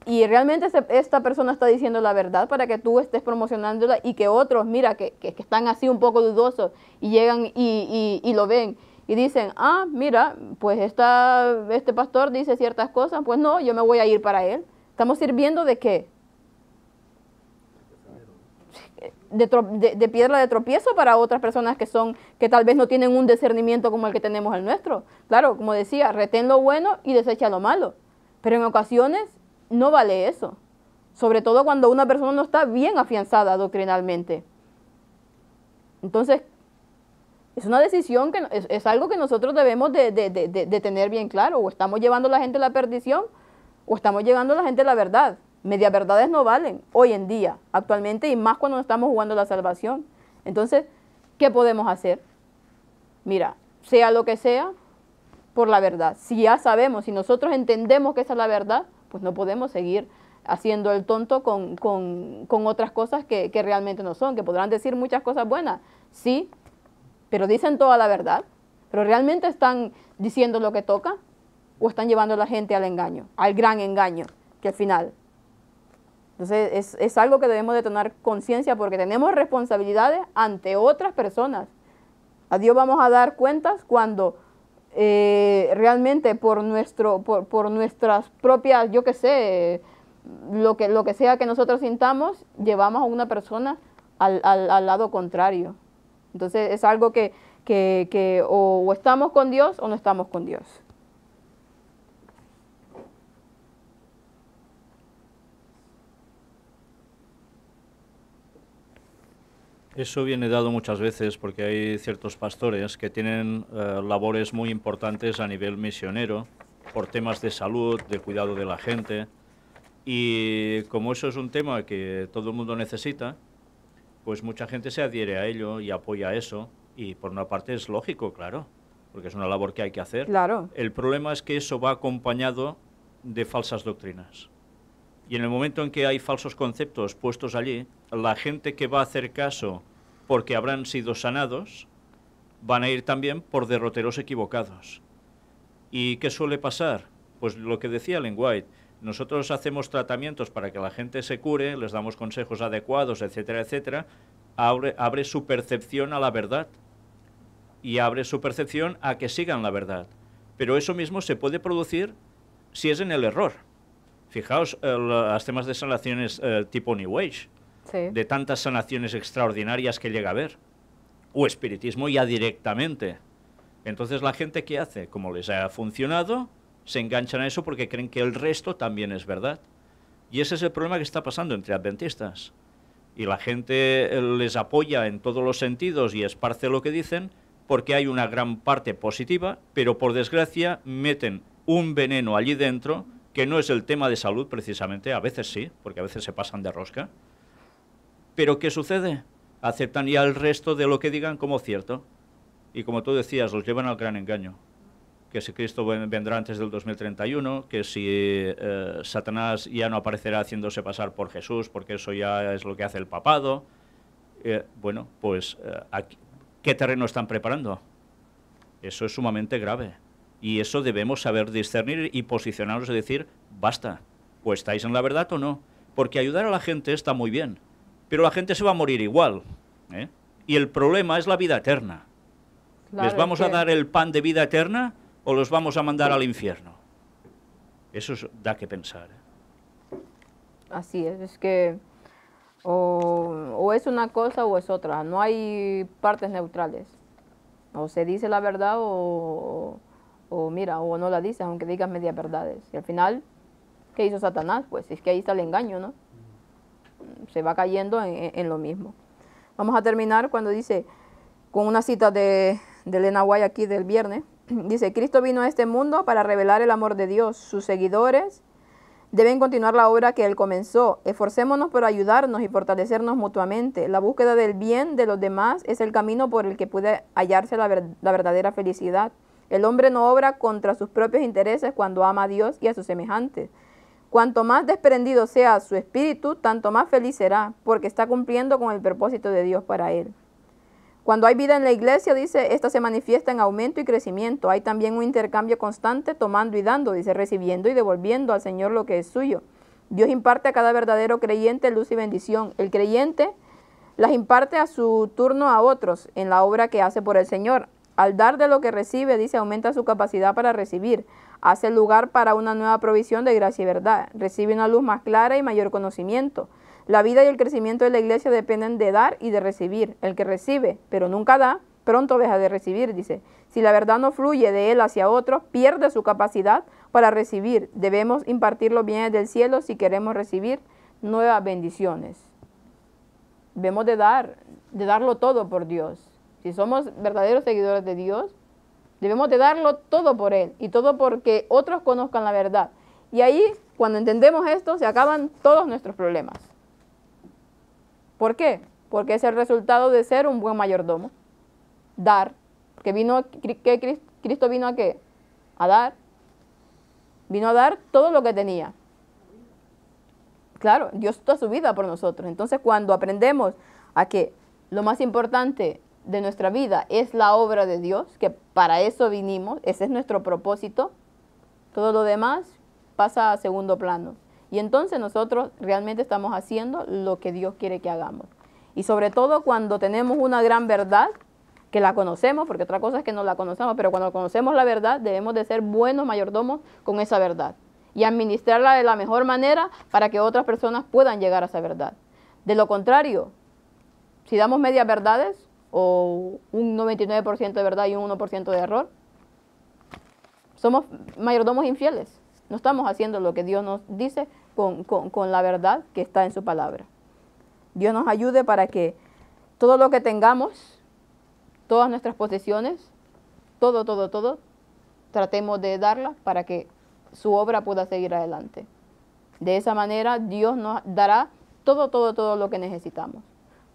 Y realmente esta persona está diciendo la verdad para que tú estés promocionándola y que otros, mira, que están así un poco dudosos y llegan y lo ven. Y dicen, mira, pues este pastor dice ciertas cosas, pues no, yo me voy a ir para él. ¿Estamos sirviendo de qué? De piedra de tropiezo para otras personas que tal vez no tienen un discernimiento como el que tenemos el nuestro. Claro, como decía, retén lo bueno y desecha lo malo. Pero en ocasiones no vale eso. Sobre todo cuando una persona no está bien afianzada doctrinalmente. Entonces, es una decisión que es algo que nosotros debemos de tener bien claro. O estamos llevando a la gente a la perdición o estamos llevando a la gente a la verdad. Media verdades no valen hoy en día, actualmente, y más cuando estamos jugando la salvación. Entonces, ¿qué podemos hacer? Mira, sea lo que sea, por la verdad. Si ya sabemos, si nosotros entendemos que esa es la verdad, pues no podemos seguir haciendo el tonto con otras cosas que realmente no son, que podrán decir muchas cosas buenas, sí, pero dicen toda la verdad, pero realmente están diciendo lo que toca o están llevando a la gente al engaño, al gran engaño, que el final. Entonces es algo que debemos de tener conciencia porque tenemos responsabilidades ante otras personas. A Dios vamos a dar cuentas cuando realmente por nuestras propias, yo qué sé, lo que sea que nosotros sintamos, llevamos a una persona al lado contrario. Entonces es algo que o estamos con Dios o no estamos con Dios. Eso viene dado muchas veces porque hay ciertos pastores que tienen labores muy importantes a nivel misionero por temas de salud, de cuidado de la gente, y como eso es un tema que todo el mundo necesita, pues mucha gente se adhiere a ello y apoya eso, y por una parte es lógico, claro, porque es una labor que hay que hacer. Claro. El problema es que eso va acompañado de falsas doctrinas. Y en el momento en que hay falsos conceptos puestos allí, la gente que va a hacer caso porque habrán sido sanados, van a ir también por derroteros equivocados. ¿Y qué suele pasar? Pues lo que decía Ellen White, nosotros hacemos tratamientos para que la gente se cure, les damos consejos adecuados, etcétera, etcétera, abre su percepción a la verdad y abre su percepción a que sigan la verdad. Pero eso mismo se puede producir si es en el error. Fijaos los temas de sanaciones tipo New Age, Sí. de tantas sanaciones extraordinarias que llega a haber, o espiritismo ya directamente. Entonces la gente, ¿qué hace? Como les ha funcionado, se enganchan a eso porque creen que el resto también es verdad. Y ese es el problema que está pasando entre adventistas. Y la gente les apoya en todos los sentidos y esparce lo que dicen porque hay una gran parte positiva, pero por desgracia meten un veneno allí dentro que no es el tema de salud precisamente, a veces sí, porque a veces se pasan de rosca. Pero ¿qué sucede? Aceptan ya el resto de lo que digan como cierto. Y como tú decías, los llevan al gran engaño. Que si Cristo vendrá antes del 2031, que si Satanás ya no aparecerá haciéndose pasar por Jesús, porque eso ya es lo que hace el papado. Bueno, pues, ¿qué terreno están preparando? Eso es sumamente grave. Y eso debemos saber discernir y posicionarnos y decir, basta, o estáis en la verdad o no. Porque ayudar a la gente está muy bien, pero la gente se va a morir igual, ¿eh? Y el problema es la vida eterna. Claro, ¿Les vamos a dar el pan de vida eterna o los vamos a mandar al infierno? Eso da que pensar, ¿eh? Así es que o es una cosa o es otra, no hay partes neutrales. O se dice la verdad o mira, o no la dices, aunque digas medias verdades. Y al final, ¿qué hizo Satanás? Pues es que ahí está el engaño, ¿no? Se va cayendo en lo mismo. Vamos a terminar cuando dice, con una cita de Elena White aquí del viernes, dice, Cristo vino a este mundo para revelar el amor de Dios. Sus seguidores deben continuar la obra que Él comenzó. Esforcémonos por ayudarnos y fortalecernos mutuamente. La búsqueda del bien de los demás es el camino por el que puede hallarse la verdadera felicidad. El hombre no obra contra sus propios intereses cuando ama a Dios y a sus semejantes. Cuanto más desprendido sea su espíritu, tanto más feliz será, porque está cumpliendo con el propósito de Dios para él. Cuando hay vida en la iglesia, dice, esta se manifiesta en aumento y crecimiento. Hay también un intercambio constante, tomando y dando, dice, recibiendo y devolviendo al Señor lo que es suyo. Dios imparte a cada verdadero creyente luz y bendición. El creyente las imparte a su turno a otros en la obra que hace por el Señor. Al dar de lo que recibe, dice, aumenta su capacidad para recibir. Hace lugar para una nueva provisión de gracia y verdad. Recibe una luz más clara y mayor conocimiento. La vida y el crecimiento de la iglesia dependen de dar y de recibir. El que recibe, pero nunca da, pronto deja de recibir, dice. Si la verdad no fluye de él hacia otros, pierde su capacidad para recibir. Debemos impartir los bienes del cielo si queremos recibir nuevas bendiciones. Debemos de darlo todo por Dios. Si somos verdaderos seguidores de Dios, debemos de darlo todo por Él y todo porque otros conozcan la verdad. Y ahí, cuando entendemos esto, se acaban todos nuestros problemas. ¿Por qué? Porque es el resultado de ser un buen mayordomo. Dar. Porque Cristo vino a ¿qué? A dar. Vino a dar todo lo que tenía. Claro, Dios toda su vida por nosotros. Entonces, cuando aprendemos a que lo más importante de nuestra vida es la obra de Dios, que para eso vinimos, ese es nuestro propósito, todo lo demás pasa a segundo plano. Y entonces nosotros realmente estamos haciendo lo que Dios quiere que hagamos. Y sobre todo cuando tenemos una gran verdad, que la conocemos, porque otra cosa es que no la conocemos, pero cuando conocemos la verdad debemos de ser buenos mayordomos con esa verdad y administrarla de la mejor manera para que otras personas puedan llegar a esa verdad. De lo contrario, si damos medias verdades o un 99% de verdad y un 1% de error, somos mayordomos infieles. No estamos haciendo lo que Dios nos dice con la verdad que está en su palabra. Dios nos ayude para que todo lo que tengamos, todas nuestras posesiones, todo, tratemos de darla para que su obra pueda seguir adelante. De esa manera Dios nos dará todo lo que necesitamos.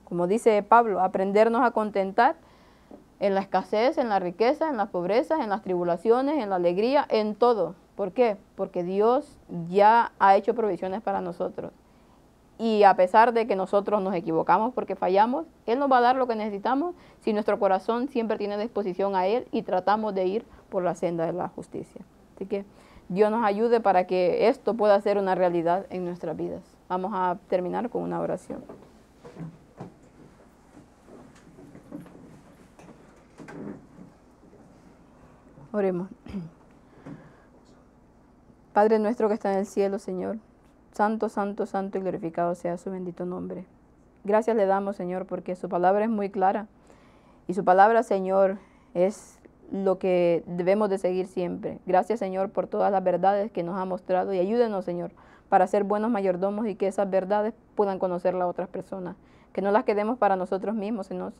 Como dice Pablo, aprendernos a contentar en la escasez, en la riqueza, en las pobrezas, en las tribulaciones, en la alegría, en todo. ¿Por qué? Porque Dios ya ha hecho provisiones para nosotros. Y a pesar de que nosotros nos equivocamos porque fallamos, Él nos va a dar lo que necesitamos si nuestro corazón siempre tiene disposición a Él y tratamos de ir por la senda de la justicia. Así que Dios nos ayude para que esto pueda ser una realidad en nuestras vidas. Vamos a terminar con una oración. Oremos. Padre nuestro que está en el cielo, Señor, santo, santo, santo y glorificado sea su bendito nombre. Gracias le damos, Señor, porque su palabra es muy clara. Y su palabra, Señor, es lo que debemos de seguir siempre. Gracias, Señor, por todas las verdades que nos ha mostrado. Y ayúdenos, Señor, para ser buenos mayordomos y que esas verdades puedan conocerlas a otras personas. Que no las quedemos para nosotros mismos, Señor,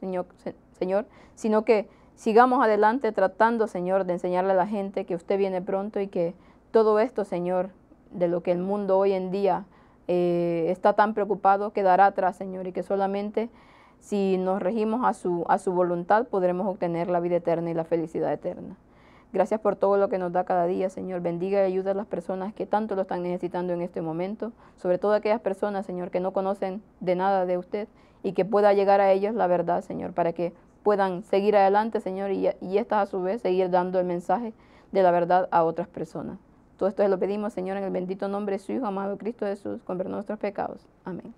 sino que sigamos adelante tratando, Señor, de enseñarle a la gente que usted viene pronto y que todo esto, Señor, de lo que el mundo hoy en día está tan preocupado, quedará atrás, Señor, y que solamente si nos regimos a su voluntad podremos obtener la vida eterna y la felicidad eterna. Gracias por todo lo que nos da cada día, Señor. Bendiga y ayuda a las personas que tanto lo están necesitando en este momento, sobre todo aquellas personas, Señor, que no conocen de nada de usted y que pueda llegar a ellos la verdad, Señor, para que puedan seguir adelante, Señor, y estas a su vez seguir dando el mensaje de la verdad a otras personas. Todo esto lo pedimos, Señor, en el bendito nombre de su Hijo, amado Cristo Jesús, con perdón de nuestros pecados. Amén.